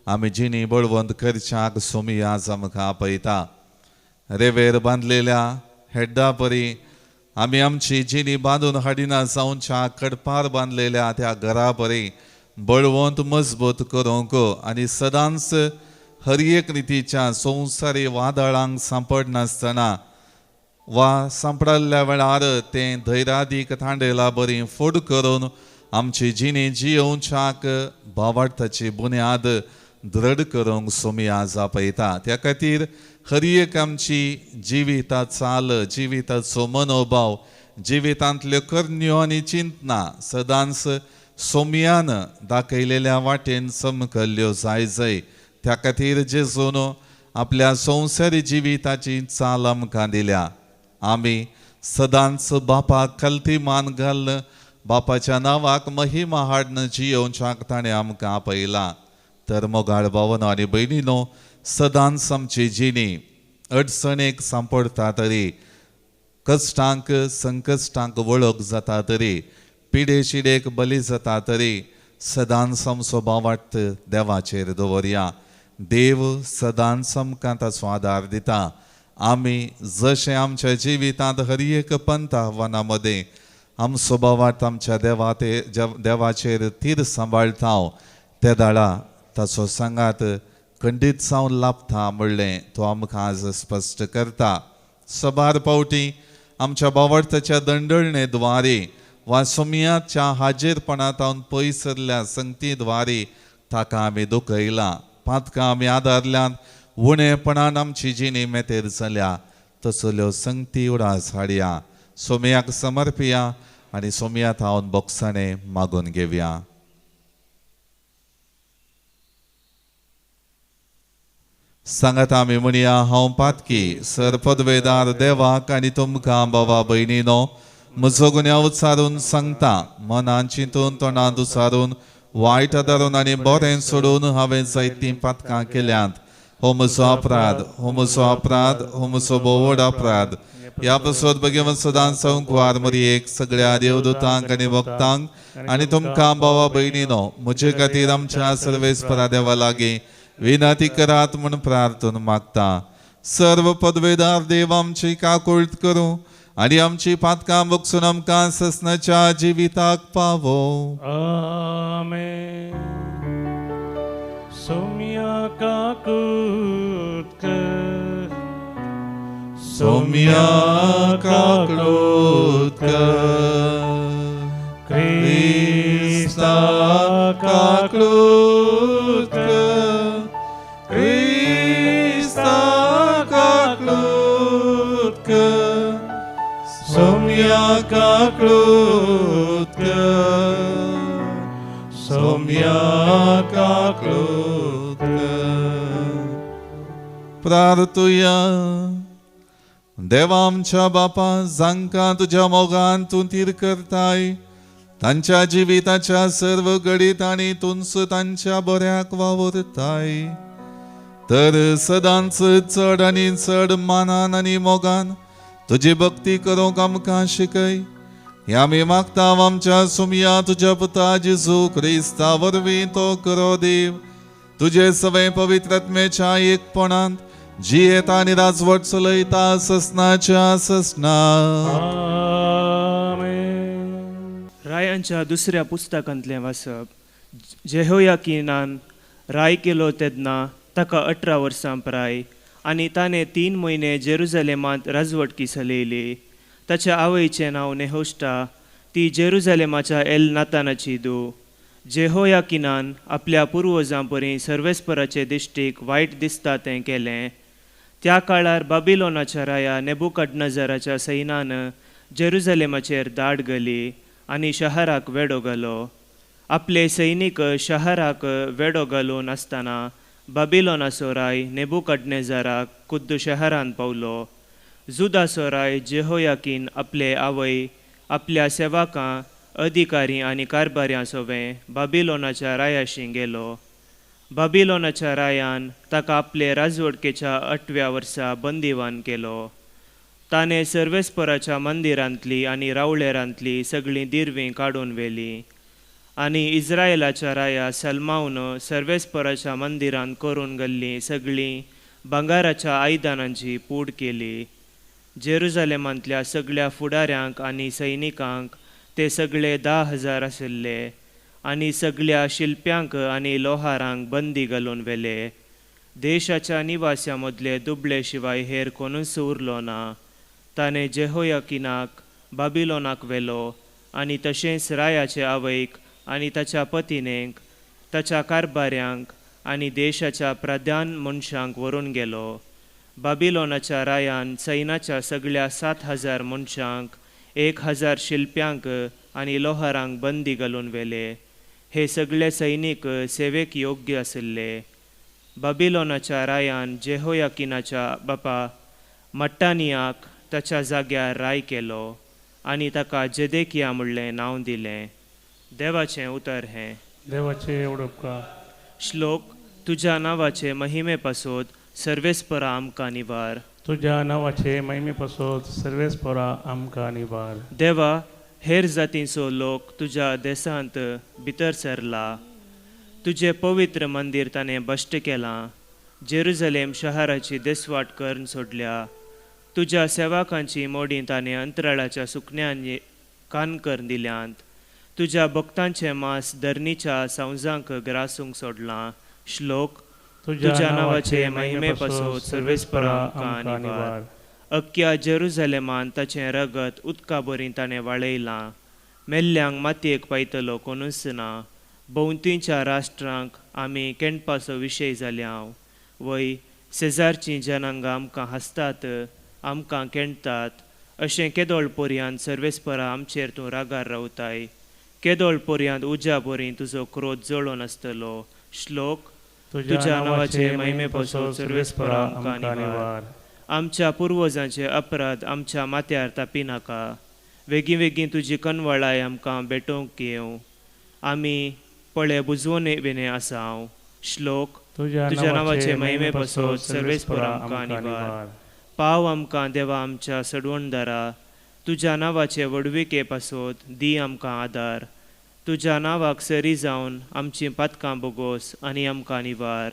आमी जिणी बळवंत करच्याक सोमी आज आमकां आपयता. रेवेर बांदलेल्या हेड्डा परी आमी आमची जिणी बांदून हाडिना जावच्या कडपार बांदलेल्या त्या घरा परी बळवंत मजबूत करूंक आनी सदांच हर एक रितीच्या संवसारी वादळांक सांपडनासतना वा सांपडल्या वेळार तें धैर्यादीक थांडेला बरी फूड करून आमची जिणी जियोवच्याक भावार्थाची बुन्याद दृढ करूंक सोमी आज आपयता. त्या खातीर हर एक आमची जिविता चाल, जिविताचो मनोभाव, जिवितांतल्यो करण्यो आनी चिंतना सदांच सोमयान दाखयलेल्या वाटेन चमकल्ल्यो जाय. त्या खातीर जेजून आपल्या संवसारी जिविताची चाल आमकां दिल्या. आमी सदांच बापाक खालती मान घालन बापाच्या नांवाक महिमा हाडन जियोवच्याक ताणें आमकां आपयला. तर मोगाळ भावनो आनी भयणीनो, सदांच आमची जिणी अडचणेक सांपडटा तरी, कश्टांक संकश्टांक वळख जाता तरी, पिडे शिडेक बली जाता तरी सदांच आमचो भावार्थ देवाचेर दवरया. देव सदांच आमकां ताचो आदार दिता. आमी जशें आमच्या जिवितांत हर एक पंथ आव्हाना मदें आमचो भावार्थ आमच्या देवाचेर तीर सांबाळटा, त्या दाळा ताचो सांगात खंडीत जावन लाभता म्हणलें तो आमकां आज स्पश्ट करता. सबार पावटी आमच्या बावडताच्या दंडळणेद्वारे वा सुमयाच्या हाजीरपणांतावन पयस सरल्या संगतीद्वारे ताका आमी दुखयला. पातकां आमी आदारल्यान उणेपणान आमची जिणी मेतेर जाल्या. तसल्यो संगती उडास हाडया. सोमयाक समर्पया आनी सोमयात हांवन बोगसाणें मागून घेवया. सांगात आमी म्हणया, हांव पातकी सर पदवेदार देवाक आनी तुमकां बाबा भयणीनो म्हजो गुन्यांव उचारून सांगता. मनान चिंतून तोंडांत उचारून वायट आदारून आनी बरें सोडून हांवें जायतीं पातकां केल्यांत. हो म्हजो अपराध, हो म्हजो अपराध, हो म्हजो बोवड अपराध. ह्या पासत भगवंत सदां संकवार मरयेक सगळ्या देवदूतांक आनी भक्तांक आनी तुमकां बाबा भयणीनो म्हजे खातीर आमच्या सर्वेस्परा देवा लागीं विनंती करात म्हूण प्रार्थना मागता. सर्व पदवेदार देव आमची काकूळट करूं आनी आमची पातकां बगसून आमकां ससनाच्या जिविताक पावो. आमेन. सोम्या काकूट कर, सोम्या काकूट कर, क्रिस्ता काकूट कर, क्रिस्ता काकूट कर, सोम्या काकूट कर, सोम्या काकूट कर. प्रार्थुया. देवा आमच्या बापा, जांकां तुज्या मोगान तूं तीर करताय, तांच्या जिविताच्या सर्व घडीत आनी तुंच तांच्या बऱ्याक वावरताय, तर सदांच चड आनी चड मानान आनी मोगान तुजी भक्ती करूंक आमकां शिकय. हें आमी मागता आमच्या सुमया तुज्या पुता जेजू क्रिस्ता वरवीं तो करो देव. तुजे सगळे पवित्र आत्मेच्या एकपणांत जियेता आनी राजवट चलयता ससनाच्या ससना. रायांच्या दुसऱ्या पुस्तकांतलें वाचप. जेहोयाकीनान राय केलो तेन्ना ताका 18 वर्सां प्राय आनी ताणें 3 म्हयने जेरुजलेमांत राजवटकी चलयली. ताच्या आवयचें नांव नेहोश्टा, ती जेरुजलेमाच्या एल नातानाची धूव. जेहोयाकीनान आपल्या पुर्वजां परी सर्वेस्पराचे दिश्टीक वायट दिसता तें केलें. त्या काळार बाबिलोनाच्या राया नेबुकदनेझराच्या सैन्यान जेरुजलेमाचेर दाड घाली आनी शहराक वेडो घालो. आपले सैनीक शहराक वेडो घालून आसतना बाबिलोनाचो राय नेबुकदनेझराक खुद्द शहरान पावलो. जुदाचो राय जेहोयाकीन आपले आवय, आपल्या सेवकां, अधिकारी आनी कारभाऱ्यां सोबें बाबिलोनाच्या रायाशी गेलो. बाबिलोनाच्या रायान ताका आपले राजवटकेच्या 8व्या वर्सा बंदिवान केलो. ताणें सर्वेस्पराच्या मंदिरांतली आनी रावळेरांतली सगळीं दिरवीं काडून व्हेली आनी इस्रायेलाच्या राया सलमावन सर्वेस्पराच्या मंदिरांत करून गेल्लीं सगळीं भांगाराच्या आयदनांची पूड केली. जेरुजलेमांतल्या सगळ्या फुडाऱ्यांक आनी सैनिकांक ते सगळे 10,000 आशिल्ले आनी सगळ्या शिल्प्यांक आनी लोहारांक बंदी घालून व्हेले. देशाच्या निवास्यां मदले दुबळे शिवाय हेर कोणूच उरलो ना. ताणें जेहोयाकीनाक बाबिलोनाक व्हेलो आनी तशेंच रायाचे आवयक आनी ताच्या पत्नीक, ताच्या कारभाऱ्यांक आनी देशाच्या प्रधान मनशांक व्हरून गेलो. बाबिलोनाच्या रायान सैन्याच्या सगळ्या 7,000 मनशांक, 1,000 शिल्प्यांक आनी लोहारांक बंदी घालून व्हेले. हे सगळे सैनीक सेवेक योग्य आशिल्ले. बाबिलोनाच्या रायान जेहोयाकीनाच्या बापा मट्टानियाक ताच्या जाग्यार राय केलो आनी ताका जेदेकिया म्हणलें नांव दिलें. देवाचें उतर हें. देवाचे उपकार. श्लोक. तुज्या नांवाचे महिमे पासोत सर्वेस्परा आमकां निवार. तुज्या नांवाचे महिमे पासोत सर्वेस्परा आमकां निवार. देवा, हेर जातींचो लोक तुज्या देसांत भितर सरला. तुजें पवित्र मंदीर ताणें बश्ट केलां. जेरुजलेम शहराची देसवाट करून सोडल्या. तुज्या सेवकांची मोडी ताणें अंतराळाच्या सुकण्यांनी कानकर दिल्यांत. तुज्या भक्तांचें मांस धरणीच्या सांजांक ग्रासूंक सोडलां. श्लोक. तुझ्या नावाचे महिमे पासो सर्वेस्परा आमकां निवार. अख्ख्या जेरुझलेमान ताचें रगत उदका बरी ताणें वाळयलां. मेल्ल्यांक मातयेक पायतलो कोणूच ना. भोंवतीच्या राष्ट्रांक आमी केणपाचो विशय जाल्याव. वय शेजारचीं जनांगां आमकां हांसतात, आमकां केणटात. अशें केदोळ पर्यांत सर्वेस्परा आमचेर तूं रागार रावताय. केदोळ पर्यांत उज्या बरी तुजो क्रोध जळोन आसतलो. श्लोक. तुज्या नावाचे महिमे पासो सर्वेस्परा आमकां निवार. आमच्या पुर्वजांचे अपराध आमच्या माथ्यार तापी नाका. वेगीं वेगीं तुजी कनवळाय आमकां भेटोवंक येवं. आमी पळे बुजवोन विने आसाव. श्लोक. तुज्या नावाचे महिमे पासो सर्वेस्परा आमकां निवार. पाव आमकां देवा आमच्या सडवणदारा. तुज्या नावाचे वडविके पासोत दी आमकां आदार. तुज्या नावाक सरी जावन आमचीं पातकां बोगोस आनी आमकां निवार.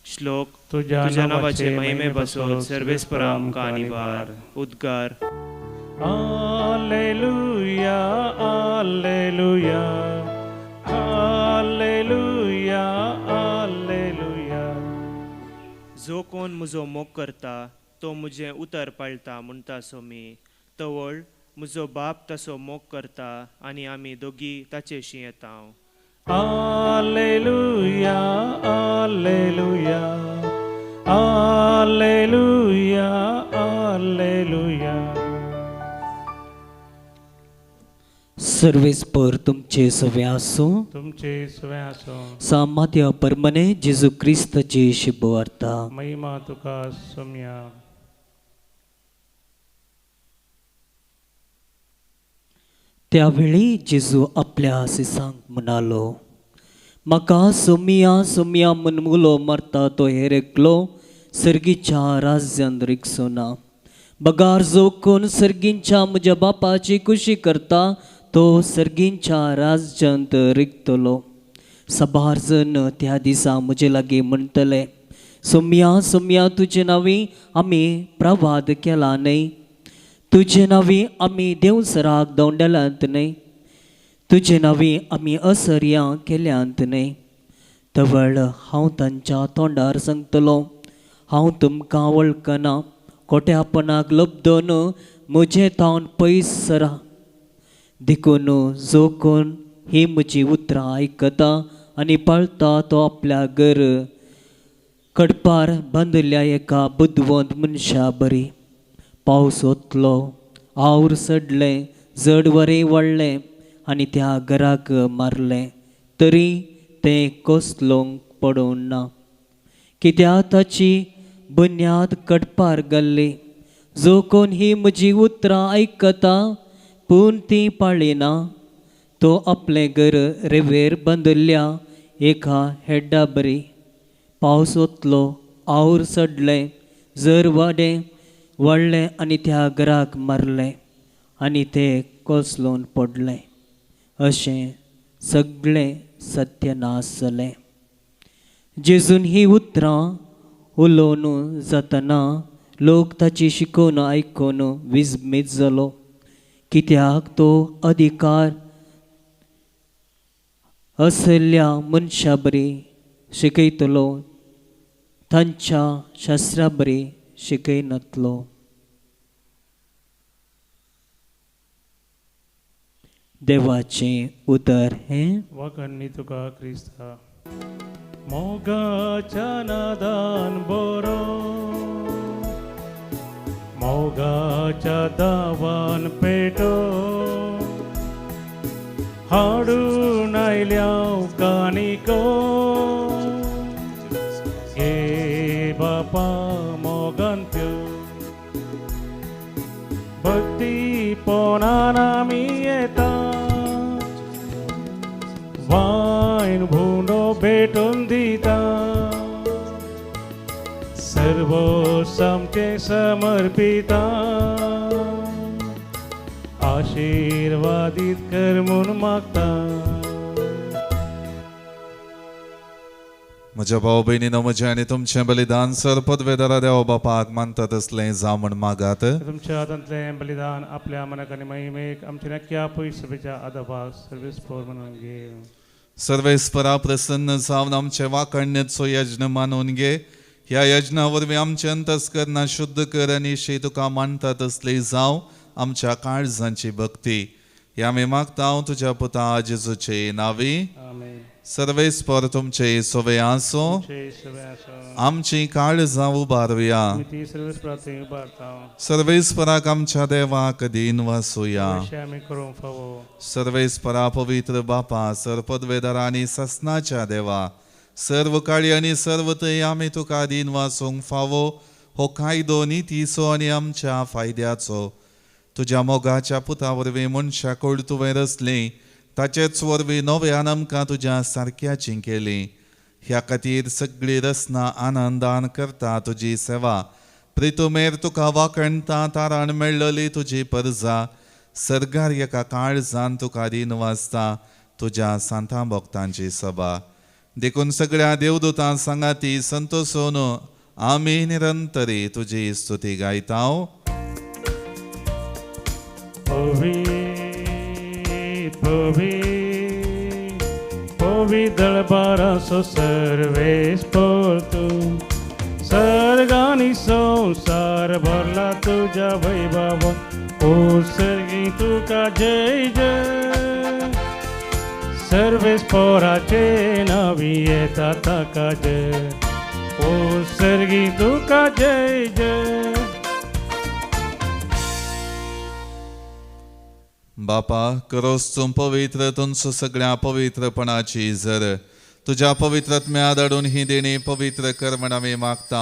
श्लोक. तुज्या नावाचे महिमे पासोत सर्वेस्परा आमकां निवार. उद्गार. Alleluia, Alleluia, Alleluia, Alleluia. जो कोण म्हजो मोग करता तो म्हजें उतर पाळटा म्हणटा सोमी. तवळ म्हजो बाप तसो मोग करता आनी आमी दोगी ताचेशी येता. Alleluia, Alleluia, Alleluia, Alleluia. सर्वेस्पर तुमचे सवे आसूं. तुमचे सवे आसूं. सामात्या परमने जेजू क्रिस्ताची शुभवार्ता. महिमा तुका सोम्या. त्यावेळी जेजू आपल्या शिसांक म्हणालो, म्हाका सोमिया सोमिया म्हूण मुलो मारता तो हेर एकलो सर्गीच्या राज्यांत रिकसो ना. बगार जो कोण सर्गींच्या म्हज्या बापाची खुशी करता तो सर्गींच्या राज्यांत रिकतलो. साबार जण त्या दिसा म्हजे लागीं म्हणटले, सोमिया सोमिया तुजे नांवी आमी प्रवाद केला न्हय. तुजे नांवी आमी देवसराक दोंडल्यांत न्हय. तुजे नांवी आमी असर्यां केल्यांत न्हय. तवळ हांव तांच्या तोंडार सांगतलो, हांव तुमकां वळखना. खोट्यापणाक लबदोन म्हजे तावन पयस सरा. देखून जो कोण ही म्हजी उतरां आयकता आनी पाळता तो आपल्या घर कडपार बांदल्या एका बुदवंत मनशा बरी. पावस वतलो, आवूर सडलें, जड वरें वाडलें आनी त्या घराक मारलें, तरी तें कोसलोंक पडोवन ना. कित्याक ताची बुन्याद कडपार घाल्ली. जो कोण ही म्हजी उतरां आयकता पूण ती पाळिना तो आपलें घर रेंवेर बांदल्या एका हेड्डा बरी. पावस वतलो, आवूर सडलें, जर वाडलें आनी त्या घराक मारलें आनी तें कोसलोवन पडलें. अशें सगळें सत्यानाश जालें. जेजून ही उतरां उलोवन जातना लोक ताची शिकोवन आयकून विस्मीत जालो. कित्याक तो अधिकार असल्या मनशा बरी शिकयतलो, तांच्या शास्त्रा बरी शिकयनातलो. देवाचें उतर हें. वखणी तुका क्रिस्ता. मोगाच्या नादान बरो, मोगाच्या दावान पेटो, हाडून आयल्या कानिको. हे बापा मोगान त्यो भक्ती पोनान आमी येता. वायन भुंडो भेटून दिता, सर्व सामके समर्पिता. आशीर्वादीत कर म्हूण मागता. म्हज्या भाव भयणीनो, म्हजें आनी तुमचें बलिदान सरपदवेदारा देवा बापाक मानता तसलें जावं म्हण मागात. तुमच्या हातांतलें बलिदान आपल्या मनाक आनी महिमेक आमच्या नक्क्या पयस सभेच्या आदाबाक सर्वेस्पोर म्हणून घे. सर्वेस्परा प्रसन्न जावन आमचे वाकणणेचो यज्ञ मानून घे. ह्या यज्ञा वरवीं आमचे अंतस्करणां शुद्ध कर आनी शी तुका मानता तसली जावं आमच्या काळजांची भक्ती. हे आमी मागता तुज्या पुता जेजूचे नावी. सर्वेस्पर तुमचे सोवे आसो. आमची काळजां उबारुया. सर्वेस्पराक आमच्या देवाक दिन वासुया. सर्वेस्परा पवित्र बापा सरपदवेदार आनी ससनाच्या देवा सर्व काळी आनी सर्व थंय आमी तुका दिन वासूंक फावो हो कायदो नितीचो आनी आमच्या फायद्याचो. तुज्या मोगाच्या पुता वरवीं मनशाक तुवें रचलें ताचेच वरवीं नव्यान आमकां तुज्या सारक्याची केली. ह्या खातीर सगळी रचना आनंदान करता तुजी सेवा. प्रितुमेर तुका वाकणटा तारण मेळ्ळली तुजी परजा. सरगार एका काळजान तुका दिन वाजता तुज्या सांता भक्तांची सभा. देखून सगळ्या देवदूतां सांगाती संतोषोन आमी निरंतरी तुजी स्तुती गायता. दळबारासो सर्वेस तू सर्गानी संसार भरला तुझ्या वैभव. ओ सर्गी तुका जय जय. सर्वेस पोराचे नावी येता ताका जय. ओ सर्गी तुका जय जय. बापा करोस तूं पवित्र तुमचो सगळ्या पवित्रपणाची झर. तुज्या पवित्रत्म्या धाडून ही देणी पवित्र कर म्हण आमी मागता.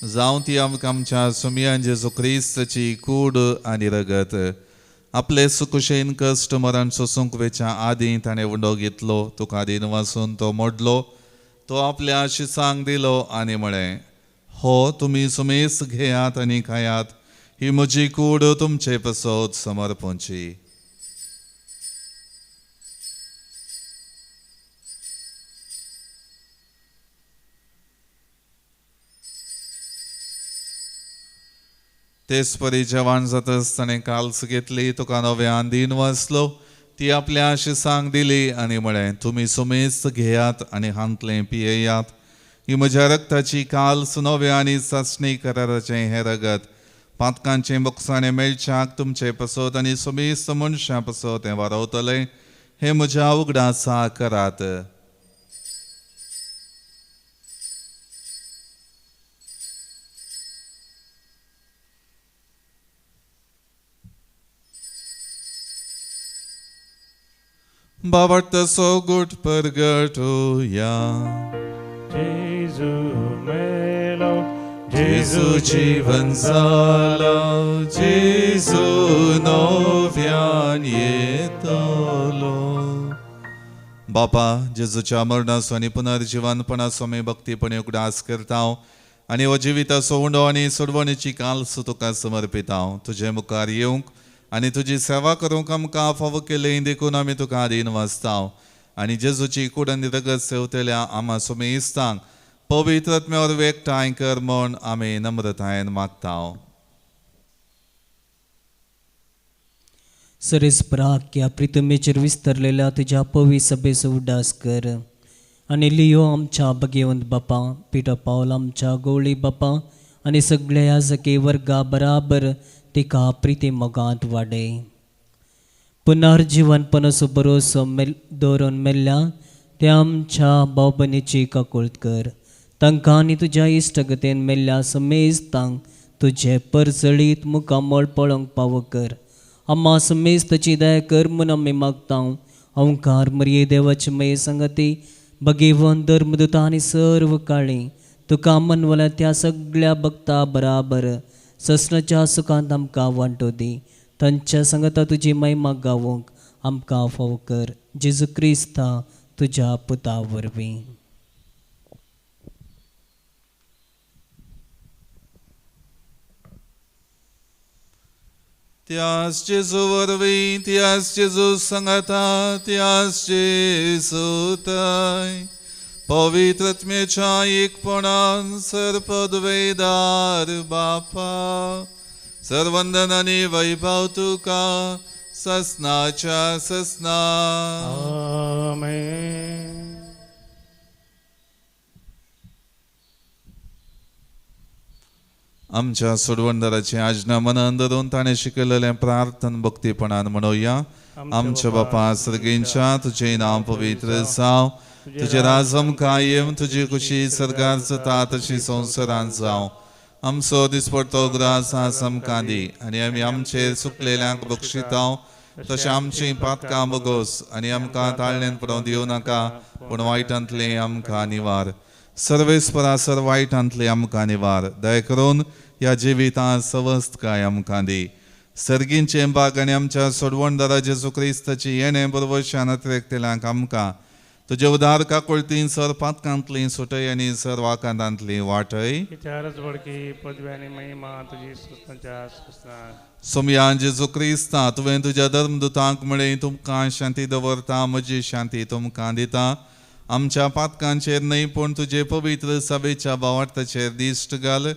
जावं ती आमकां आमच्या सुमयान जेजू क्रिस्ताची कूड आनी रगत. आपले सुकुशेन कश्ट मरण सोसूंक वेच्या आदीं ताणें उंडो घेतलो. तुका दिन वासून तो मोडलो. तो आपल्या शिसांक दिलो आनी म्हळें हो तुमी सुमेस घेयात आनी खायात. ही म्हजी कूड तुमचे पसत समर्पूंची. तेच परी जेवण जातच ताणें काल्स घेतली. तुका नव्यान दिन वाचलो. ती आपल्या शिसांक दिली आनी म्हळें तुमी सुमेस्त घेयात आनी हांतलें पियेयात. ही म्हज्या रक्ताची काल्स नव्या आनी चांचणी कराराचें हें रगत. पातकांचें बोक्साणें मेळच्याक तुमचे पसत आनी सुमेस्त मनशां पसत हें वारवतलें. हें म्हज्या उगडासा करात. बावटसो गुट परगटुया. जेजू मेलो जेजू जीवन जाला. जेजू नव्यान येतलो. बापा जेजूच्या मरणाचो आनी पुनर्जिवनपणाचो आमी भक्तीपणी उगडास करता आनी हो जिविताचो उंडो आनी सोडवणेची काल्स तुका समर्पिता. तुजे मुखार येवंक आनी तुजी सेवा करूंक आमकां फावो केलें देखून आमी तुका दिन वाचता. आनी जेजूची कूड आनी रगत सेवतल्या आमा सुमेस्तांक पवित्रत्म्यावर एकठांय कर म्हूण आमी नम्रतायेन मागता. सरेस्पराक प्रितमेचेर विस्तरलेल्या तुझ्या पवी सभेचो उड्डास कर. आनी लियो आमच्या भगवंत बापा, पिटर पावल आमच्या गवळी बापा आनी सगळ्या याजके वर्गा बराबर तिका प्रिती मोगांत वाडय. पुनर्जीवनपणाचो भरोसो दवरून मेल्ल्या त्या आमच्या भाव भयणीची काकुळट कर. तांकां आनी तुज्या इश्टगतेन मेल्ल्या समेस्तांक तुजे परजळीत मुखामळ पळोवंक फावो कर. आम्हा समेस्ताची दया कर म्हूण आमी मागता. ओंकार मरिये देवाची मये संगती भगवंत धर्मदूता आनी सर्व काळी तुका मनवल्या त्या सगळ्या भक्ता बराबर ससनाच्या सुखांत आमकां वांटो दी. तांच्या संगता तुजी महिमा गावोंक आमकां फावो कर. जेजू क्रिस्ता तुज्या पुता वरवीं. त्याच जेजू वरवीं त्याच जेजू संगता त्याच जेजू थंय पवित्रत्म्याच्या एकपणान सरपदवेदार बापा सर्वंदन आनी वैभव तुका ससनाच्या ससना. आमेन. आमच्या सोडवणदाराची आज्ञा मनान धरून ताणें शिकयलेलें प्रार्थन भक्तीपणान म्हणुया. आमच्या बापा सर्गींच्या तुझे नांव पवित्र जावं, तुझे राजम कायम, तुझी खुशी सरकार जाता तशी संवसारांत जावं. आमचो दिसपडटो ग्रास आस आमकां दी, आनी आमी आमचेर चुकलेल्यांक बक्षितांव, तशें आमची पातकां बगोस, आनी आमकां ताळणेन पडोवंक दिवं नाका, पूण वायटांतलें आमकां निवार. सर्वेस्परासर वायटांतले आमकां निवार. दया करून ह्या जिवितां सवस्त काय आमकां दी. सर्गींचे बाग आनी आमच्या सोडवणदारा जेजू क्रिस्ताची येणें बरोबरशान अतिरेकतेल्यांक आमकां तुजे उदार काकुळतीन सर पातकांतली सुटय आनी सर वाकांतांतली वाटय. विचारच वडकी पदव्यानी महिमा तुझी सुस्तांच्या सुस्तां. सोमया जेजू क्रिस्ता तुवें तुज्या धर्मदुतांक म्हळें तुमकां शांती दवरता, म्हजी शांती तुमकां दिता. आमच्या पातकांचेर न्हय पूण तुजे पवित्र सभेच्या भावार्थाचेर दिश्ट घाल,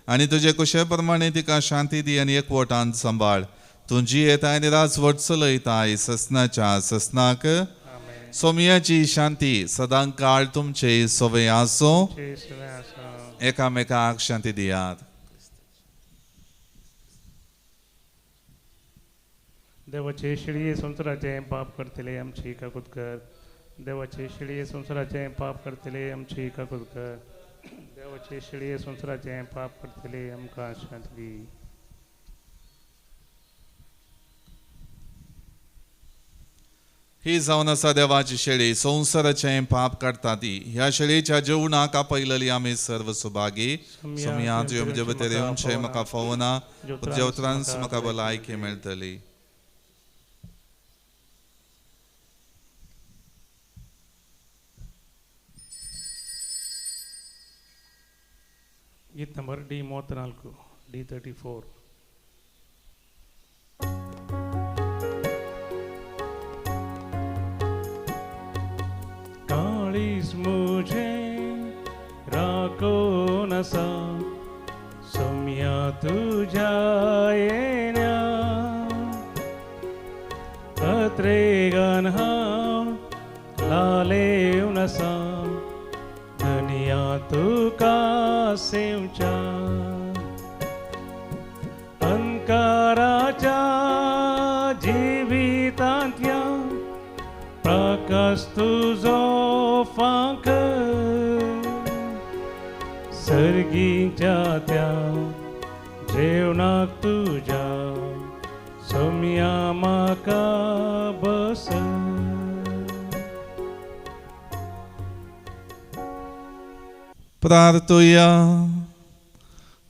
आनी तुजे कुशे प्रमाणे तिका शांती दी आनी एकवटान सांबाळ. तुजी येताय आनी राजवट चलयताय ससनाच्या ससनाक. सोमयाची शांती सदां काळ तुमचे सोवे आसो. एकामेकाक शांती दियात. देवाचे शिळये संसाराचे पाप करतले आमची काकूत कर. देवाचे शिळये संसाराचे पाप करतले आमची काकूत कर. देवाचे शिळये संसाराचे पाप करतले आमकां शांती दी. ही जावन आसा देवाची शेळी, संवसाराचे पाप काडटा ती. ह्या शेळयेच्या जेवणाक आपयलेली आमी सर्व सुभागी. सोमया तुजे म्हजे भितर येवनशे म्हाका फोवना, तुज्या उतरांच म्हाका भलायकी मेळटली. ಗೀತ್ ನಂಬರ್ D34 D34. काळीस मुझे राखो नसा, सोम्या तुझ्या येण्या कत्रेगान हांव लालेव नसा, दुनिया तुका सेवच्या अंकाराच्या जिवितांतल्या प्रकाश तुझो फांक सर्गीच्या त्या जेवणाक तुझ्या सोम्या म्हाका बस. प्रार्थुया.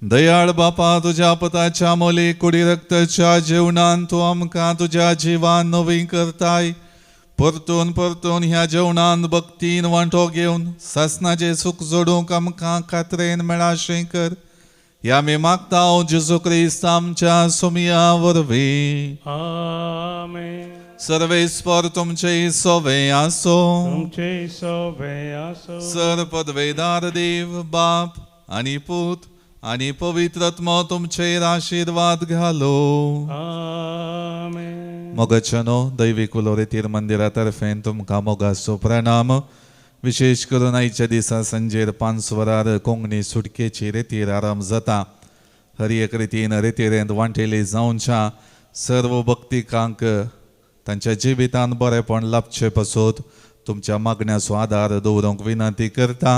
दयाळ बापा, तुझ्या पुताच्या मोली कुडी रक्ताच्या जेवणान तूं आमकां तुज्या जिवान नवी करताय. परतून परतून ह्या जेवणान भक्तीन वांटो घेवन सासनाचे सुख जोडूंक आमकां खात्रेन मेळाशें कर. ह्या आमी मागता जेजू क्रिस्त आमच्या सोमया वरवीं. आमेन. सर्वेस्पर तुमचे सोवे आसो. तुमचे सोवे आसो. सर पदवेदार देव बाप आनी पूत आनी पवित्रत्म तुमचेर आशीर्वाद घालो. आमेन. मोगाच्यानो दैवीक उलोरेतीर मंदिरातर्फे तुमकां मोगाचो प्रणाम. विशेष करून आयच्या दिसा संजेर 5 वरार कोंकणी सुटकेची रेतीर आराम जाता. हर एक रितीन रेतीरेंत वांटेली जावच्या सर्व भक्तिकांक तांच्या जिवितान बरेपण लाभचें पासून तुमच्या मागण्याचो आदार दवरूंक विनंती करता.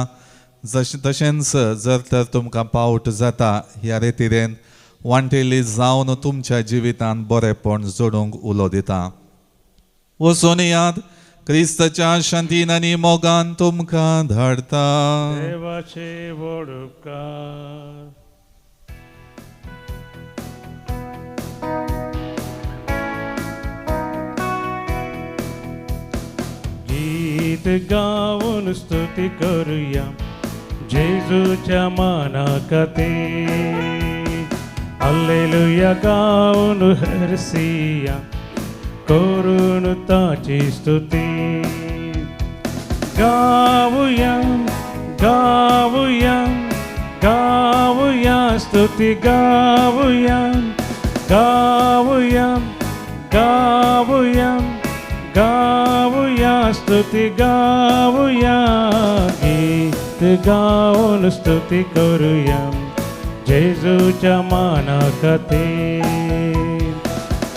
तशेंच जर तर तुमकां पावट जाता ह्या रेतीरेन वांटेली जावन तुमच्या जिवितान बरेपण जोडूंक उलो दिता. वचून याद क्रिस्ताच्या शांतीन आनी मोगान तुमकां धाडटा. देवाचे व्हड उपकार. गीत गावून स्तुती करूया जेजूच्या माना खातीर. हल्लेलुया गावून हरसिया करून ताची स्तुती. गावुया गावुया गावुया स्तुती गावुया गावुया गाऊया गाऊया स्तुती गाऊया गीत गाऊन स्तुती करूया जेजूच्या मानाकते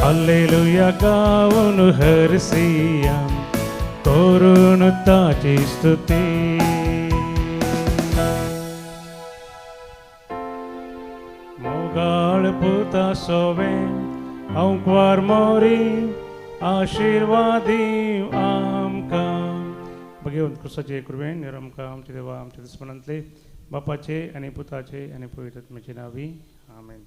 हल्लेलुया गाऊन हरसिया करून ताची स्तुती मोगाळ पुता सोवे अंक्वार मोरी आशीर्वादी आमकां भगवंत कृष्णाचे कृपेन आमकां आमचे देवा आमचे दुस्मनांतले बापाचे आणि पुताचे आणि पवित्र आत्म्याचे नावी आमेन.